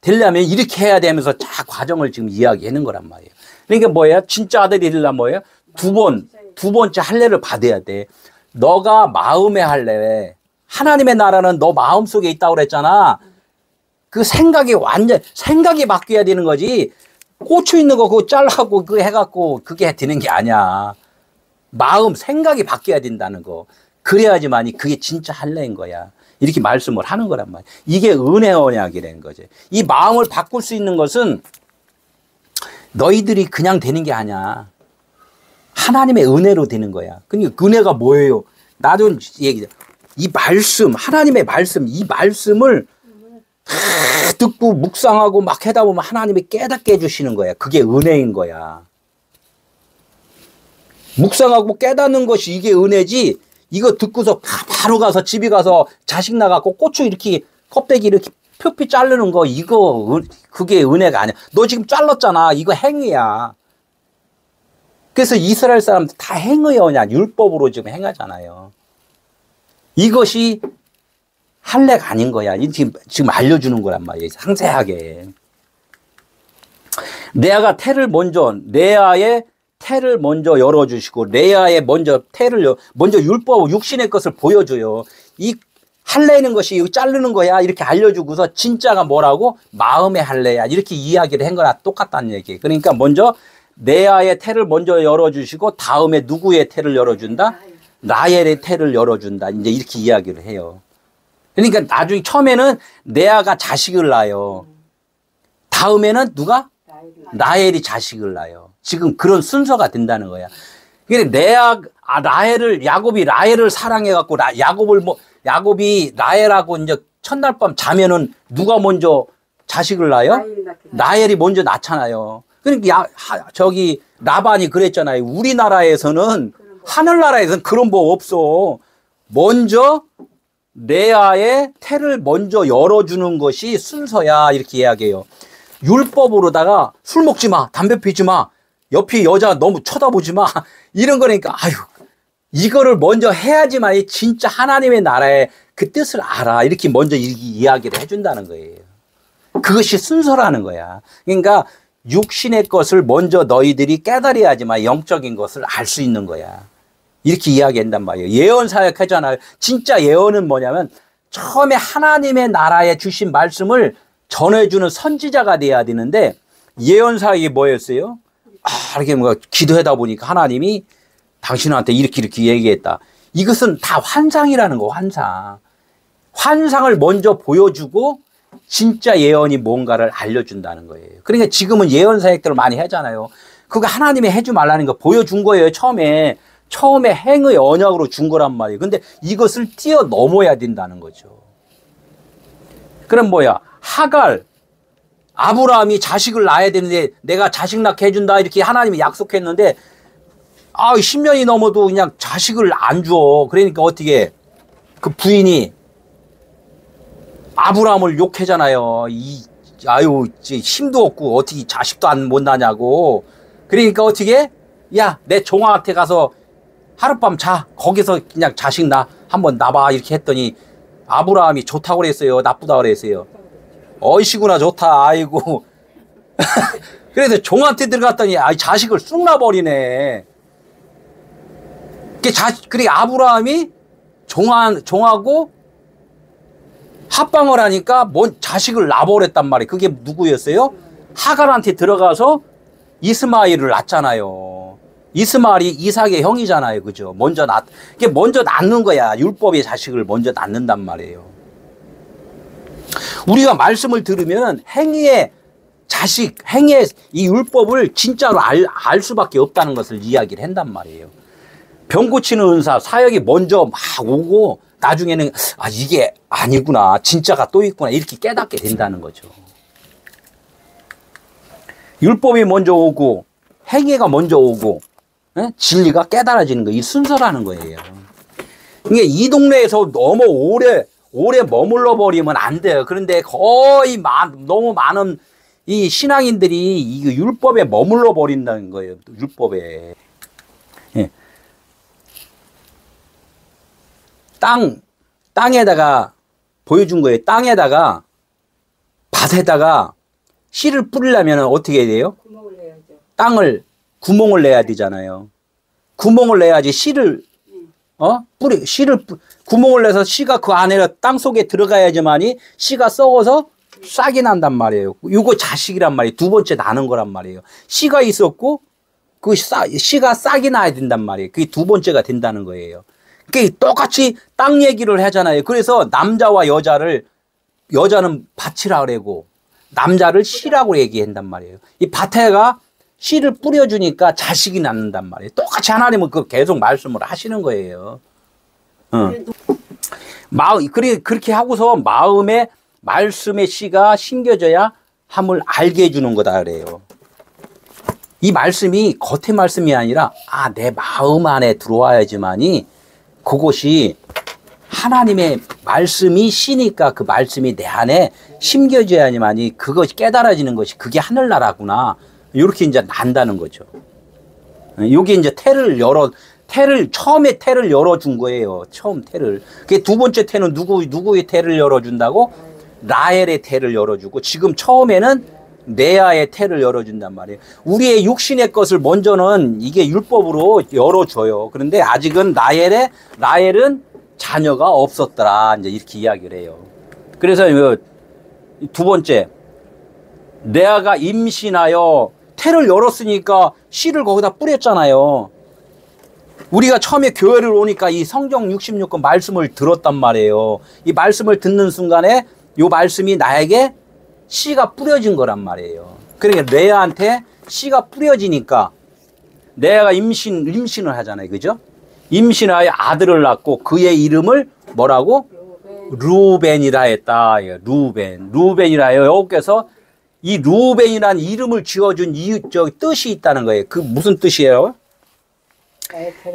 되려면 이렇게 해야 되면서 자 과정을 지금 이야기하는 거란 말이에요. 그러니까 뭐예요? 진짜 아들이 되려면 뭐예요? 두 번째 할례를 받아야 돼. 너가 마음의 할례, 하나님의 나라는 너 마음속에 있다고 그랬잖아. 그 생각이 바뀌어야 되는 거지. 고추 있는 거 그거 잘라고 그거 해갖고 그게 되는 게 아니야. 생각이 바뀌어야 된다는 거. 그래야지만이 그게 진짜 할례인 거야. 이렇게 말씀을 하는 거란 말이야. 이게 은혜 언약이라는 거지. 이 마음을 바꿀 수 있는 것은 너희들이 그냥 되는 게 아니야. 하나님의 은혜로 되는 거야. 그러니까 그 은혜가 뭐예요? 나도 얘기해. 이 말씀, 하나님의 말씀, 이 말씀을 듣고 묵상하고 막 하다 보면 하나님이 깨닫게 해주시는 거야. 그게 은혜인 거야. 묵상하고 깨닫는 것이 이게 은혜지. 이거 듣고서 바로 가서 집에 가서 자식 나가고 고추 이렇게 껍데기 이렇게 표피 자르는 거 그게 은혜가 아니야. 너 지금 잘랐잖아. 이거 행위야. 그래서 이스라엘 사람들 다 행의 언약 율법으로 지금 행하잖아요. 이것이 할례가 아닌 거야. 지금 알려주는 거란 말이에요. 상세하게. 레아의 태를 먼저 열어주시고 레아의 먼저 율법 육신의 것을 보여줘요. 이 할례는 것이 자르는 거야 이렇게 알려주고서 진짜가 뭐라고? 마음의 할례야 이렇게 이야기를 한 거나 똑같다는 얘기. 그러니까 먼저 레아의 태를 먼저 열어주시고 다음에 누구의 태를 열어준다? 라헬의 태를 열어준다. 이제 이렇게 이야기를 해요. 그러니까 나중에 처음에는 레아가 자식을 낳아요. 다음에는 누가? 라헬이 자식을 낳아요. 지금 그런 순서가 된다는 거야. 근데 야곱이 라헬을 사랑해갖고 야곱이 라헬하고 이제 첫날 밤 자면은 누가 먼저 자식을 낳아요? 라헬이 먼저 낳잖아요. 그러니까 라반이 그랬잖아요. 우리나라에서는 하늘나라에서는 그런 법 없어. 먼저 레아의 태를 먼저 열어주는 것이 순서야 이렇게 이야기해요. 율법으로다가 술 먹지 마, 담배 피지 마, 옆에 여자 너무 쳐다보지 마 이런 거니까 이거를 먼저 해야지만 진짜 하나님의 나라의 그 뜻을 알아 이렇게 먼저 이야기를 해준다는 거예요. 그것이 순서라는 거야. 그러니까 육신의 것을 먼저 너희들이 깨달아야지만 영적인 것을 알 수 있는 거야. 이렇게 이야기한단 말이에요. 예언 사역 하잖아요. 진짜 예언은 뭐냐면 처음에 하나님의 나라에 주신 말씀을 전해주는 선지자가 돼야 되는데 예언 사역이 뭐였어요? 이렇게 기도하다 보니까 하나님이 당신한테 이렇게 얘기했다. 이것은 다 환상이라는 거, 환상. 환상을 먼저 보여주고 진짜 예언이 뭔가를 알려준다는 거예요. 그러니까 지금은 예언 사역들을 많이 하잖아요. 그거 하나님이 해주 말라는 거 보여준 거예요. 처음에 행의 언약으로 준 거란 말이에요. 근데 이것을 뛰어넘어야 된다는 거죠. 그럼 뭐야? 하갈, 아브라함이 자식을 낳아야 되는데 내가 자식 낳게 해준다 이렇게 하나님이 약속했는데 10년이 넘어도 그냥 자식을 안 줘. 그러니까 어떻게 그 부인이 아브라함을 욕하잖아요. 힘도 없고 어떻게 자식도 못 낳냐고. 그러니까 어떻게? 야, 내 종아한테 가서 하룻밤 자. 거기서 그냥 자식 한번 낳아봐. 이렇게 했더니 아브라함이 좋다고 그랬어요? 나쁘다고 그랬어요? 어이시구나 좋다. 아이고. 그래서 종한테 들어갔더니 자식을 쑥 낳아버리네. 그래 아브라함이 종하고 합방을 하니까 자식을 낳아버렸단 말이에요. 그게 누구였어요? 하갈한테 들어가서 이스마엘을 낳잖아요. 이스마엘이 이삭의 형이잖아요. 그죠? 먼저 낳는 거야. 율법의 자식을 먼저 낳는단 말이에요. 우리가 말씀을 들으면 행위의 이 율법을 진짜로 알 수밖에 없다는 것을 이야기를 한단 말이에요. 병 고치는 은사 사역이 먼저 막 오고 나중에는 아 이게 아니구나 진짜가 또 있구나 이렇게 깨닫게 된다는 거죠. 율법이 먼저 오고 행위가 먼저 오고 진리가 깨달아지는 거 이 순서라는 거예요. 이게 이 동네에서 너무 오래 머물러 버리면 안 돼요. 그런데 거의 너무 많은 이 신앙인들이 이 율법에 머물러 버린다는 거예요. 율법에. 예. 땅에다가 보여준 거예요. 땅에다가 밭에다가 씨를 뿌리려면 어떻게 해야 돼요? 구멍을 내야죠. 땅을 구멍을 내야 되잖아요. 구멍을 내야지 씨를 구멍을 내서 씨가 그 안에 땅 속에 들어가야지만이 씨가 썩어서 싹이 난단 말이에요. 이거 자식이란 말이에요. 두 번째 나는 거란 말이에요. 씨가 있었고 그 씨가 싹이 나야 된단 말이에요. 그게 두 번째가 된다는 거예요. 그게 똑같이 땅 얘기를 하잖아요. 그래서 남자와 여자는 밭이라 그러고 남자를 씨라고 얘기한단 말이에요. 이 밭에가 씨를 뿌려주니까 자식이 낳는단 말이에요. 똑같이 하나님은 그 계속 말씀을 하시는 거예요. 그렇게 하고서 마음에 말씀의 씨가 심겨져야 함을 알게 해주는 거다 그래요. 이 말씀이 겉의 말씀이 아니라 내 마음 안에 들어와야지만이 그것이 하나님의 말씀이 씨니까 그 말씀이 내 안에 심겨져야지만이 그것이 깨달아지는 것이 그게 하늘나라구나. 이렇게 이제 난다는 거죠. 여기 이제 처음에 태를 열어준 거예요. 처음 태를. 그 두 번째 태는 누구의 태를 열어준다고? 라헬의 태를 열어주고 지금 처음에는 레아의 태를 열어준단 말이에요. 우리의 육신의 것을 먼저는 이게 율법으로 열어줘요. 그런데 아직은 라헬은 자녀가 없었더라. 이제 이렇게 이야기를 해요. 그래서 두 번째, 레아가 임신하여 태를 열었으니까 씨를 거기다 뿌렸잖아요. 우리가 처음에 교회를 오니까 이 성경 66권 말씀을 들었단 말이에요. 이 말씀을 듣는 순간에 이 말씀이 나에게 씨가 뿌려진 거란 말이에요. 그러니까 레아한테 씨가 뿌려지니까 레아가 임신을 하잖아요. 그죠? 임신하여 아들을 낳고 그의 이름을 뭐라고? 루벤이라 했다. 루벤이라 해요. 여기서 이 루벤이라는 이름을 지어준 뜻이 있다는 거예요. 그 무슨 뜻이에요?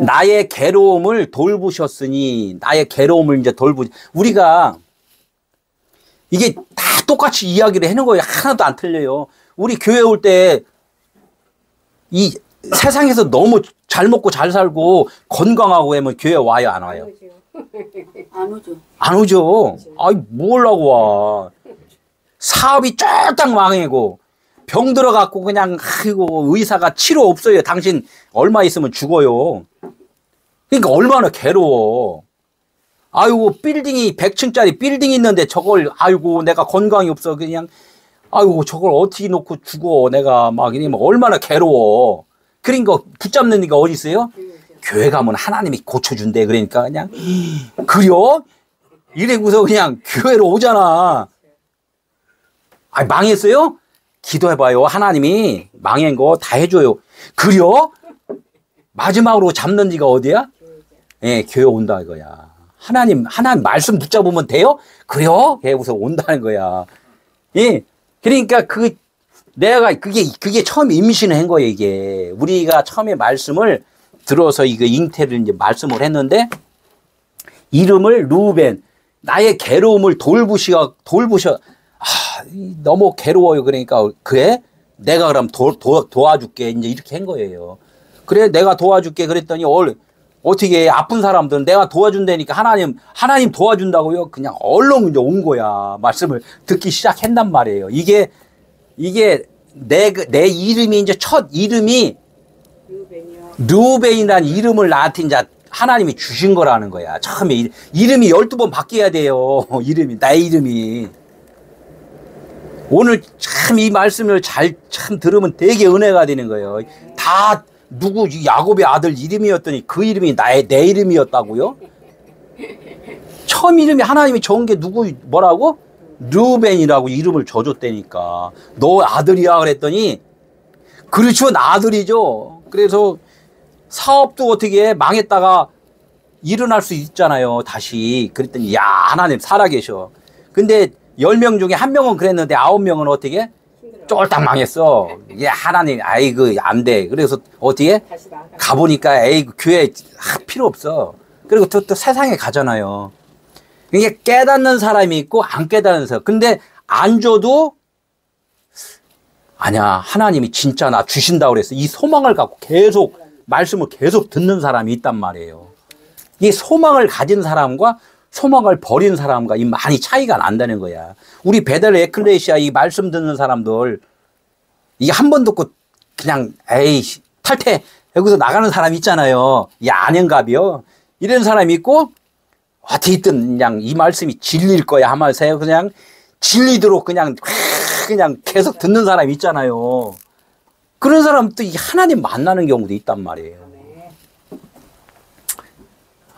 나의 괴로움을 돌보셨으니 나의 괴로움을 이제 우리가 이게 다 똑같이 이야기를 해놓은 거예요. 하나도 안 틀려요. 우리 교회 올 때 이 세상에서 너무 잘 먹고 잘 살고 건강하고 하면 교회 와요, 안 와요? 안 오죠. 안 오죠. 아이, 뭐 하려고 와. 사업이 쫄딱 망해고 병 들어갖고 그냥 아이고 의사가 치료 없어요. 당신 얼마 있으면 죽어요. 그러니까 얼마나 괴로워. 아이고 빌딩이 100층짜리 빌딩이 있는데 저걸 아이고 내가 건강이 없어 그냥 아이고 저걸 어떻게 놓고 죽어 내가 막 이러면 얼마나 괴로워. 그러니까 붙잡는 이가 어디 있어요? 교회 가면 하나님이 고쳐준대. 그러니까 그냥 그려? 이래고서 그냥 교회로 오잖아. 아 망했어요? 기도해봐요. 하나님이 망한 거 다 해줘요. 그려? 마지막으로 잡는 지가 어디야? 예, 교회 온다 이거야. 하나님 말씀 붙잡으면 돼요? 그래요? 해고서 온다는 거야. 예. 그러니까 내가 그게 처음 임신을 한 거예요, 이게. 우리가 처음에 말씀을 들어서 이거 잉태를 이제 말씀을 했는데 이름을 루벤. 나의 괴로움을 돌보셔. 너무 괴로워요. 그러니까 그래? 내가 그럼 도와줄게. 이제 이렇게 한 거예요. 그래, 내가 도와줄게. 그랬더니 어떻게 해? 아픈 사람들은 내가 도와준다니까 하나님 도와준다고요. 그냥 얼른 이제 온 거야. 말씀을 듣기 시작한단 말이에요. 이게 내 이름이 이제 첫 이름이 르우벤이라는 이름을 나한테 이제 하나님이 주신 거라는 거야. 처음에 이름이 12번 바뀌어야 돼요. 나의 이름이. 오늘 참 이 말씀을 참 들으면 되게 은혜가 되는 거예요. 다 야곱의 아들 이름이었더니 그 이름이 내 이름이었다고요? 처음 이름이 하나님이 정한 게 뭐라고? 르우벤이라고 이름을 줘줬다니까. 너 아들이야 그랬더니 그렇죠, 나 아들이죠. 그래서 사업도 어떻게 망했다가 일어날 수 있잖아요. 다시. 그랬더니 야 하나님 살아계셔. 근데 10명 중에 1명은 그랬는데 9명은 어떻게? 쫄딱 망했어. 야 하나님 아이고 안 돼. 그래서 어떻게? 가보니까 에이 교회 필요 없어. 그리고 또 세상에 가잖아요. 이게 깨닫는 사람이 있고 안 깨닫는 사람. 근데 안 줘도 아니야 하나님이 진짜 나 주신다고 그랬어. 이 소망을 갖고 계속 말씀을 계속 듣는 사람이 있단 말이에요. 이 소망을 가진 사람과 소망을 버린 사람과 이 많이 차이가 난다는 거야. 우리 베델 에클레시아 이 말씀 듣는 사람들 이게 한 번 듣고 그냥 에이 탈퇴 여기서 나가는 사람 있잖아요. 야 안행갑이요. 이런 사람이 있고 어떻게 있든 그냥 이 말씀이 진리일 거야 하면서 그냥 진리도록 그냥 계속 듣는 사람 있잖아요. 그런 사람도 이 하나님 만나는 경우도 있단 말이에요.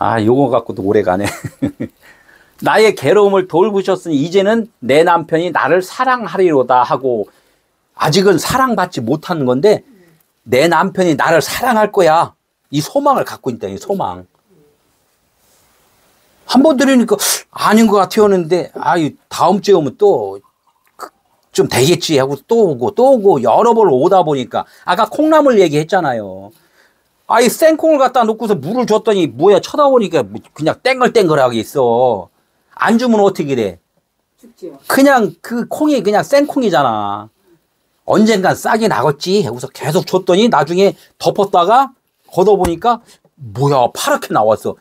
아, 요거 갖고도 오래 가네. 나의 괴로움을 돌보셨으니 이제는 내 남편이 나를 사랑하리로다 하고 아직은 사랑받지 못하는 건데 내 남편이 나를 사랑할 거야. 이 소망을 갖고 있다, 이 소망. 한 번 들으니까 아닌 것 같아요 하는데 다음 주에 오면 또 좀 되겠지 하고 또 오고 여러 번 오다 보니까 아까 콩나물 얘기했잖아요. 이 생콩을 갖다 놓고서 물을 줬더니 뭐야 쳐다보니까 그냥 땡글땡글하게 있어. 안 주면 어떻게 돼? 죽지요. 그냥 그 콩이 그냥 생콩이잖아. 언젠간 싹이 나겠지 하고서 계속 줬더니 나중에 덮었다가 걷어보니까 뭐야 파랗게 나왔어.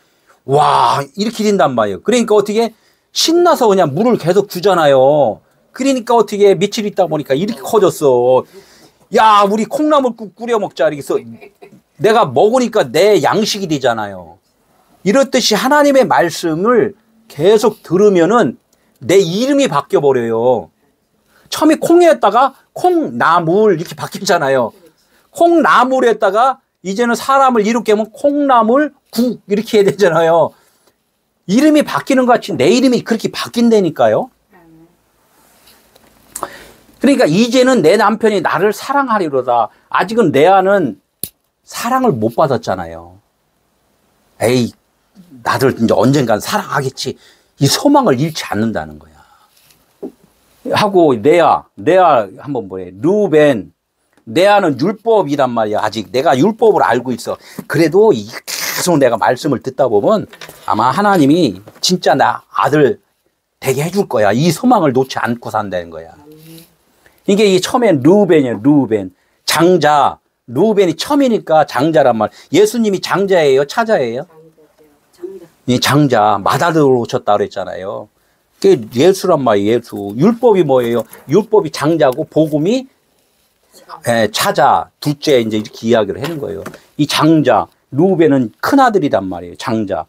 와 이렇게 된단 말이에요. 그러니까 어떻게 신나서 그냥 물을 계속 주잖아요. 그러니까 어떻게 며칠 있다 보니까 이렇게 커졌어. 야 우리 콩나물국 끓여 먹자 이렇게 내가 먹으니까 내 양식이 되잖아요. 이렇듯이 하나님의 말씀을 계속 들으면은 내 이름이 바뀌어 버려요. 처음에 콩이었다가 콩나물 이렇게 바뀌잖아요. 콩나물에다가 이제는 사람을 이렇게 하면 콩나물국 이렇게 해야 되잖아요. 이름이 바뀌는 것 같이 내 이름이 그렇게 바뀐다니까요. 그러니까 이제는 내 남편이 나를 사랑하리로다. 아직은 내 아는 사랑을 못 받았잖아요. 에이, 나를 이제 언젠간 사랑하겠지. 이 소망을 잃지 않는다는 거야. 하고 레아 한번 보래. 루벤, 레아는 율법이란 말이야. 아직 내가 율법을 알고 있어. 그래도 계속 내가 말씀을 듣다 보면 아마 하나님이 진짜 나 아들 되게 해줄 거야. 이 소망을 놓지 않고 산다는 거야. 이게 이 처음엔 루벤이에요. 루벤. 장자. 루벤이 처음이니까 장자란 말. 예수님이 장자예요? 차자예요? 장자. 이 장자. 맏아들로 오셨다 그랬잖아요. 그게 예수란 말이에요. 예수. 율법이 뭐예요? 율법이 장자고 복음이 차자. 둘째 이제 이렇게 이야기를 하는 거예요. 이 장자. 루벤은 큰아들이란 말이에요. 장자.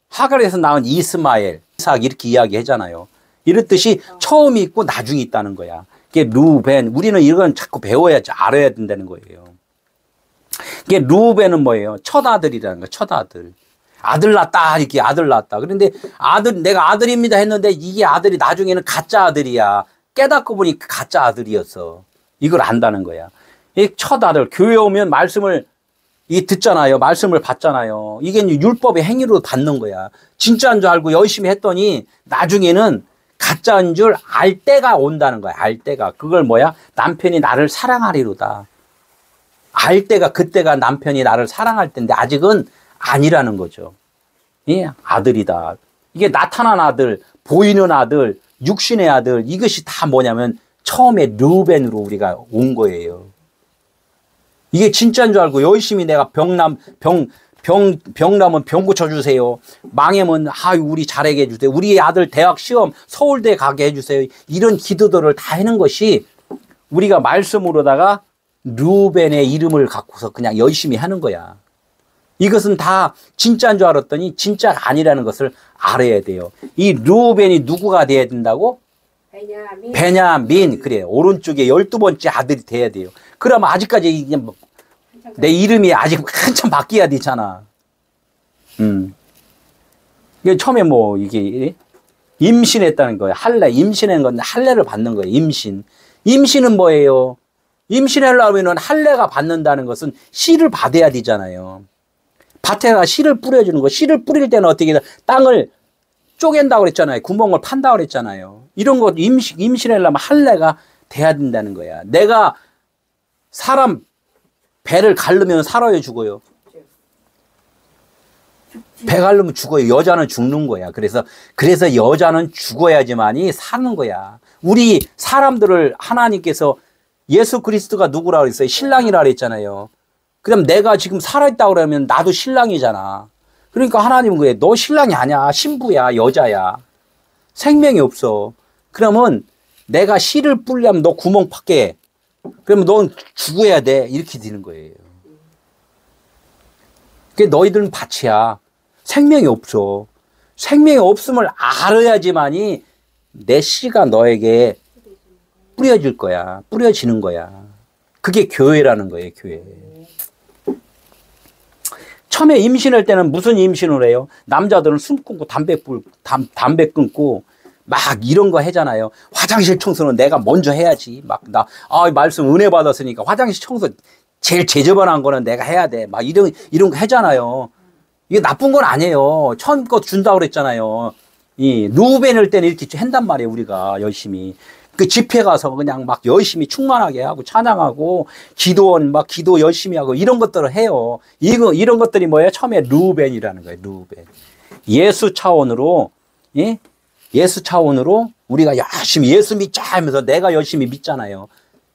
하갈에서 낳은 이스마엘. 이삭 이렇게 이야기하잖아요. 이렇듯이 처음이 있고 나중이 있다는 거야. 이게 루벤. 우리는 이건 자꾸 배워야지 알아야 된다는 거예요. 이게 루벤은 뭐예요? 첫 아들이라는 거야. 첫 아들. 아들 낳았다. 이렇게 아들 낳았다. 그런데 내가 아들입니다 했는데 이게 아들이 나중에는 가짜 아들이야. 깨닫고 보니 가짜 아들이었어. 이걸 안다는 거야. 이 첫 아들. 교회 오면 말씀을 듣잖아요. 말씀을 받잖아요. 이게 율법의 행위로 받는 거야. 진짜인 줄 알고 열심히 했더니 나중에는 가짜인 줄 알 때가 온다는 거야. 알 때가. 그걸 뭐야? 남편이 나를 사랑하리로다. 알 때가 그때가 남편이 나를 사랑할 때인데 아직은 아니라는 거죠. 예, 아들이다. 이게 나타난 아들, 보이는 아들, 육신의 아들 이것이 다 뭐냐면 처음에 르우벤으로 우리가 온 거예요. 이게 진짜인 줄 알고 열심히 내가 병나면 병 고쳐주세요. 망하면 우리 잘하게 해주세요. 우리 아들 대학 시험 서울대 가게 해주세요. 이런 기도들을 다 하는 것이 우리가 말씀으로다가 르우벤의 이름을 갖고서 그냥 열심히 하는 거야. 이것은 다 진짜인 줄 알았더니 진짜가 아니라는 것을 알아야 돼요. 이 르우벤이 누구가 돼야 된다고? 베냐민. 그래. 오른쪽에 12번째 아들이 돼야 돼요. 그러면 아직까지 이게 내 이름이 아직 한참 바뀌어야 되잖아. 이게 처음에 이게 임신했다는 거예요. 할례. 임신한 건 할례를 받는 거예요. 임신. 임신은 뭐예요? 임신하려면 할례가 받는다는 것은 씨를 받아야 되잖아요. 밭에다 씨를 뿌려주는 거. 씨를 뿌릴 때는 어떻게 땅을 쪼갠다고 그랬잖아요. 구멍을 판다고 그랬잖아요. 이런 거 임신하려면 할례가 돼야 된다는 거야. 내가 사람 배를 가르면 살아요, 죽어요? 배 가르면 죽어요. 여자는 죽는 거야. 그래서 여자는 죽어야지만이 사는 거야. 우리 사람들을 하나님께서 예수 그리스도가 누구라고 그랬어요? 신랑이라고 그랬잖아요. 그럼 내가 지금 살아있다고 그러면 나도 신랑이잖아. 그러니까 하나님은 그래. 너 신랑이 아니야. 신부야. 여자야. 생명이 없어. 그러면 내가 씨를 뿌리려면 너 구멍 파게. 그러면 넌 죽어야 돼. 이렇게 되는 거예요. 그게 너희들은 밭이야. 생명이 없어. 생명이 없음을 알아야지만이 내 씨가 너에게 뿌려질 거야. 뿌려지는 거야. 그게 교회라는 거예요. 교회. 처음에 임신할 때는 무슨 임신을 해요? 남자들은 숨 끊고 담배 끊고 막 이런 거 하잖아요. 화장실 청소는 내가 먼저 해야지. 말씀 은혜 받았으니까 화장실 청소 제일 제저번한 거는 내가 해야 돼. 막 이런 거 하잖아요. 이게 나쁜 건 아니에요. 처음껏 준다고 그랬잖아요. 이 누벤일 때는 이렇게 한단 말이에요. 우리가 열심히. 그 집회 가서 그냥 막 열심히 충만하게 하고 찬양하고 기도원 막 기도 열심히 하고 이런 것들을 해요. 이런 것들이 뭐예요? 처음에 루벤이라는 거예요. 루벤. 예수 차원으로, 예? 예수 차원으로 우리가 열심히 예수 믿자 하면서 내가 열심히 믿잖아요.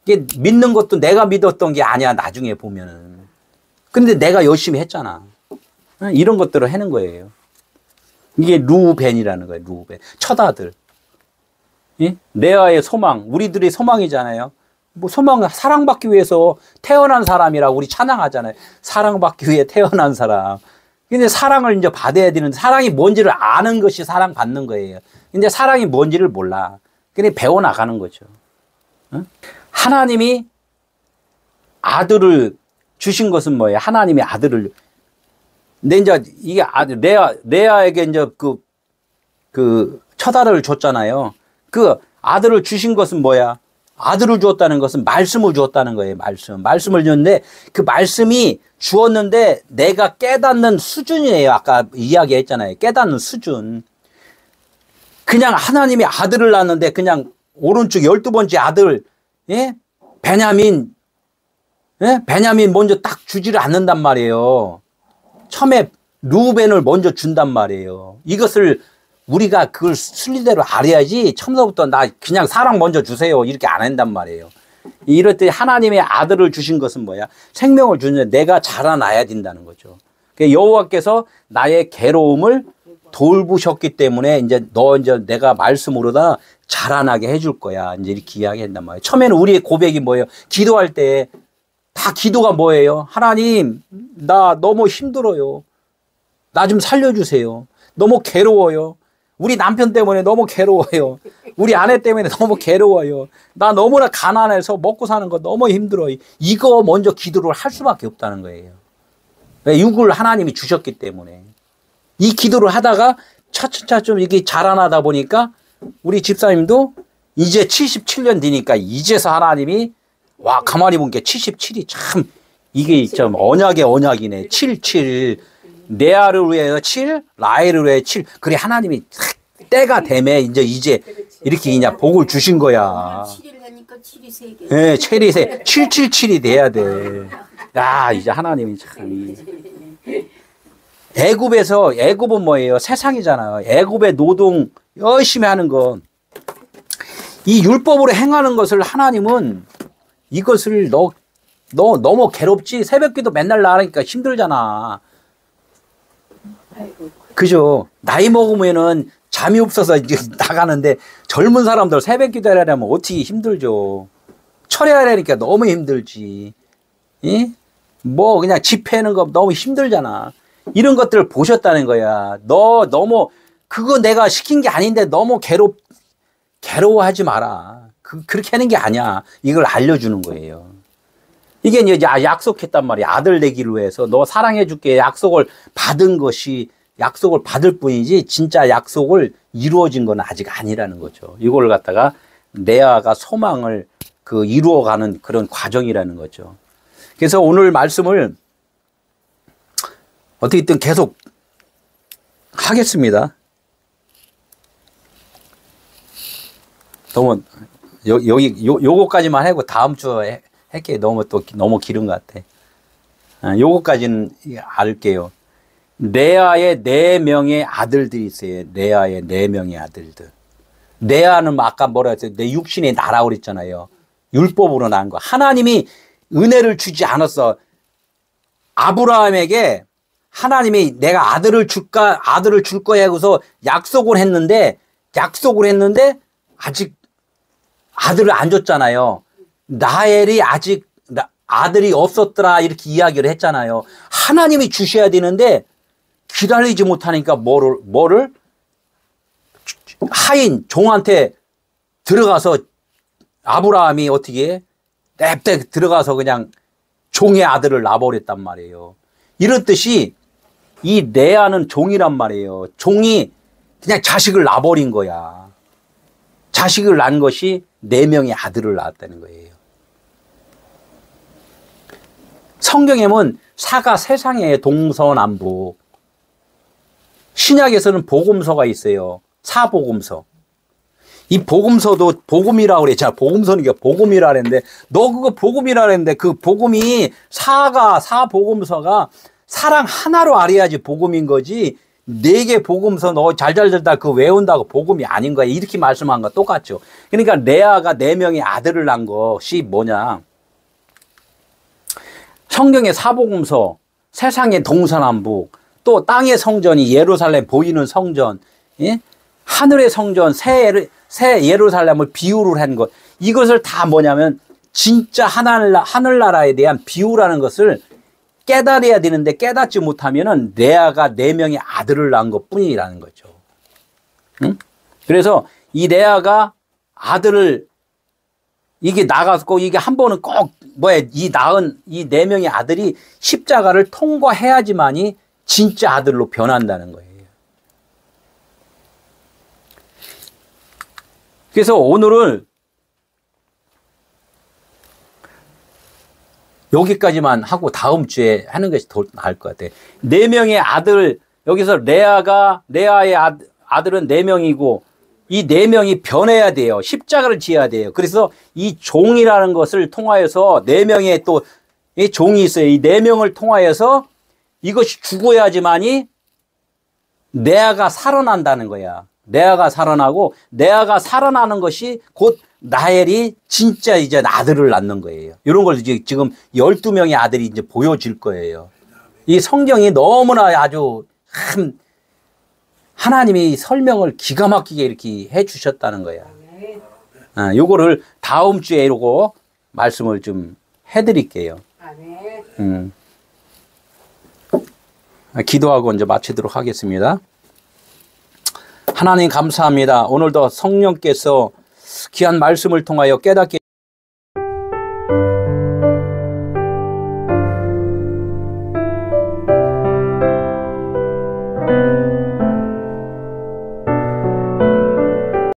이게 믿는 것도 내가 믿었던 게 아니야. 나중에 보면은. 근데 내가 열심히 했잖아. 이런 것들을 하는 거예요. 이게 루벤이라는 거예요. 루벤. 첫 아들. 예? 레아의 소망, 우리들의 소망이잖아요. 뭐 소망, 사랑받기 위해서 태어난 사람이라고 우리 찬양하잖아요. 사랑받기 위해 태어난 사람. 근데 사랑을 이제 받아야 되는데 사랑이 뭔지를 아는 것이 사랑받는 거예요. 근데 사랑이 뭔지를 몰라. 근데 배워나가는 거죠. 응? 하나님이 아들을 주신 것은 뭐예요? 하나님이 아들을. 근데 이제 이게 아들, 레아에게 이제 그 첫 아들을 줬잖아요. 그 아들을 주신 것은 뭐야? 아들을 주었다는 것은 말씀을 주었다는 거예요. 말씀을 주었는데 그 말씀이 주었는데 내가 깨닫는 수준이에요. 아까 이야기했잖아요. 깨닫는 수준. 그냥 하나님이 아들을 낳았는데 그냥 오른쪽 12번째 아들, 예? 베냐민, 예? 베냐민 먼저 딱 주지를 않는단 말이에요. 처음에 루벤을 먼저 준단 말이에요. 이것을 우리가 그걸 순리대로 알아야지 처음부터 나 그냥 사랑 먼저 주세요 이렇게 안 한단 말이에요. 이럴 때 하나님의 아들을 주신 것은 뭐야? 생명을 주는데 내가 자라나야 된다는 거죠. 여호와께서 나의 괴로움을 돌보셨기 때문에 이제 내가 말씀으로다 자라나게 해줄 거야. 이제 이렇게 이야기한단 말이에요. 처음에는 우리의 고백이 뭐예요? 기도할 때 다 기도가 뭐예요? 하나님, 나 너무 힘들어요. 나 좀 살려주세요. 너무 괴로워요. 우리 남편 때문에 너무 괴로워요. 우리 아내 때문에 너무 괴로워요. 나 너무나 가난해서 먹고 사는 거 너무 힘들어요. 이거 먼저 기도를 할 수밖에 없다는 거예요. 왜? 육을 하나님이 주셨기 때문에. 이 기도를 하다가 차차차 좀 이게 자라나다 보니까 우리 집사님도 이제 77년 되니까 이제서 하나님이 와, 가만히 본 게 77이 참 이게 좀 언약의 언약이네. 77. 레아를 위해서 7, 라헬을 위해 7. 그래 하나님이 때가 되매 이제 이렇게 그냥 복을 주신 거야. 7일 하니까 7이 3개. 네, 7이 777이 돼야 돼. 야, 이제 하나님이 참. 애굽은 뭐예요? 세상이잖아요. 애굽의 노동 열심히 하는 거. 이 율법으로 행하는 것을 하나님은 이것을 너 너무 괴롭지? 새벽기도 맨날 나가니까 힘들잖아. 그죠? 나이 먹으면은 잠이 없어서 이제 나가는데 젊은 사람들 새벽기도 하려면 어떻게 힘들죠? 철회하려니까 너무 힘들지. 예? 뭐 그냥 집회하는 거 너무 힘들잖아. 이런 것들을 보셨다는 거야. 너 너무 그거 내가 시킨 게 아닌데 너무 괴로워하지 마라. 그렇게 하는 게 아니야. 이걸 알려주는 거예요. 이게 이제 약속했단 말이야. 아들 되기를 위해서 너 사랑해 줄게 약속을 받은 것이 약속을 받을 뿐이지 진짜 약속을 이루어진 건 아직 아니라는 거죠. 이걸 갖다가 레아가 소망을 그 이루어가는 그런 과정이라는 거죠. 그래서 오늘 말씀을 어떻게든 계속 하겠습니다. 너무 요거까지만 하고 다음 주에 할게요. 너무 길은 것 같아. 요거까지는 알게요. 레아의 4명의 아들들이 있어요. 레아의 4명의 아들들. 레아는 아까 뭐라 했어요? 내 육신의 나라고 그랬잖아요. 율법으로 난 거. 하나님이 은혜를 주지 않았어. 아브라함에게 하나님이 내가 아들을 줄 거야 하고서 약속을 했는데 아직 아들을 안 줬잖아요. 라헬이 아직 아들이 없었더라 이렇게 이야기를 했잖아요. 하나님이 주셔야 되는데 기다리지 못하니까 뭐를 하인 종한테 들어가서 아브라함이 어떻게 냅대 들어가서 그냥 종의 아들을 낳아버렸단 말이에요. 이렇듯이 이 레아는 종이란 말이에요. 종이 그냥 자식을 낳아버린 거야. 자식을 낳은 것이 4명의 아들을 낳았다는 거예요. 성경에 보면 사가 세상에 동서남북. 신약에서는 복음서가 있어요. 사복음서. 이 복음서도 복음이라고 그랬잖아. 복음서는 복음이라 그랬는데 너 그거 복음이라 그랬는데 그 복음이 사복음서가 사랑 하나로 알아야지 복음인 거지 4개 복음서 너 잘잘 들다 그 외운다고 복음이 아닌 거야. 이렇게 말씀한 거 똑같죠. 그러니까 레아가 4명의 아들을 낳은 것이 뭐냐. 성경의 사복음서, 세상의 동서남북, 또 땅의 성전이 예루살렘 보이는 성전, 예? 하늘의 성전, 새 예루살렘을 비유를 한 것. 이것을 다 뭐냐면 진짜 하늘나라에 대한 비유라는 것을 깨달아야 되는데 깨닫지 못하면은 레아가 4명의 아들을 낳은 것 뿐이라는 거죠. 응? 그래서 이 레아가 아들을 이게 나갔고 이게 한 번은 꼭 이 낳은 이 4명의 아들이 십자가를 통과해야지만이 진짜 아들로 변한다는 거예요. 그래서 오늘은 여기까지만 하고 다음 주에 하는 것이 더 나을 것 같아요. 4명의 아들, 여기서 레아의 아들은 4명이고 이 4명이 변해야 돼요. 십자가를 지어야 돼요. 그래서 이 종이라는 것을 통하여서 4명의 또 이 종이 있어요. 이 4명을 통하여서 이것이 죽어야지만이 레아가 살아난다는 거야. 레아가 살아나고 레아가 살아나는 것이 곧 라헬이 진짜 이제 아들을 낳는 거예요. 이런 걸 이제 지금 12명의 아들이 이제 보여질 거예요. 이 성경이 너무나 아주 참 하나님이 설명을 기가 막히게 이렇게 해 주셨다는 거야. 요거를 다음 주에 이러고 말씀을 좀 해 드릴게요. 기도하고 이제 마치도록 하겠습니다. 하나님 감사합니다. 오늘도 성령께서 귀한 말씀을 통하여 깨닫게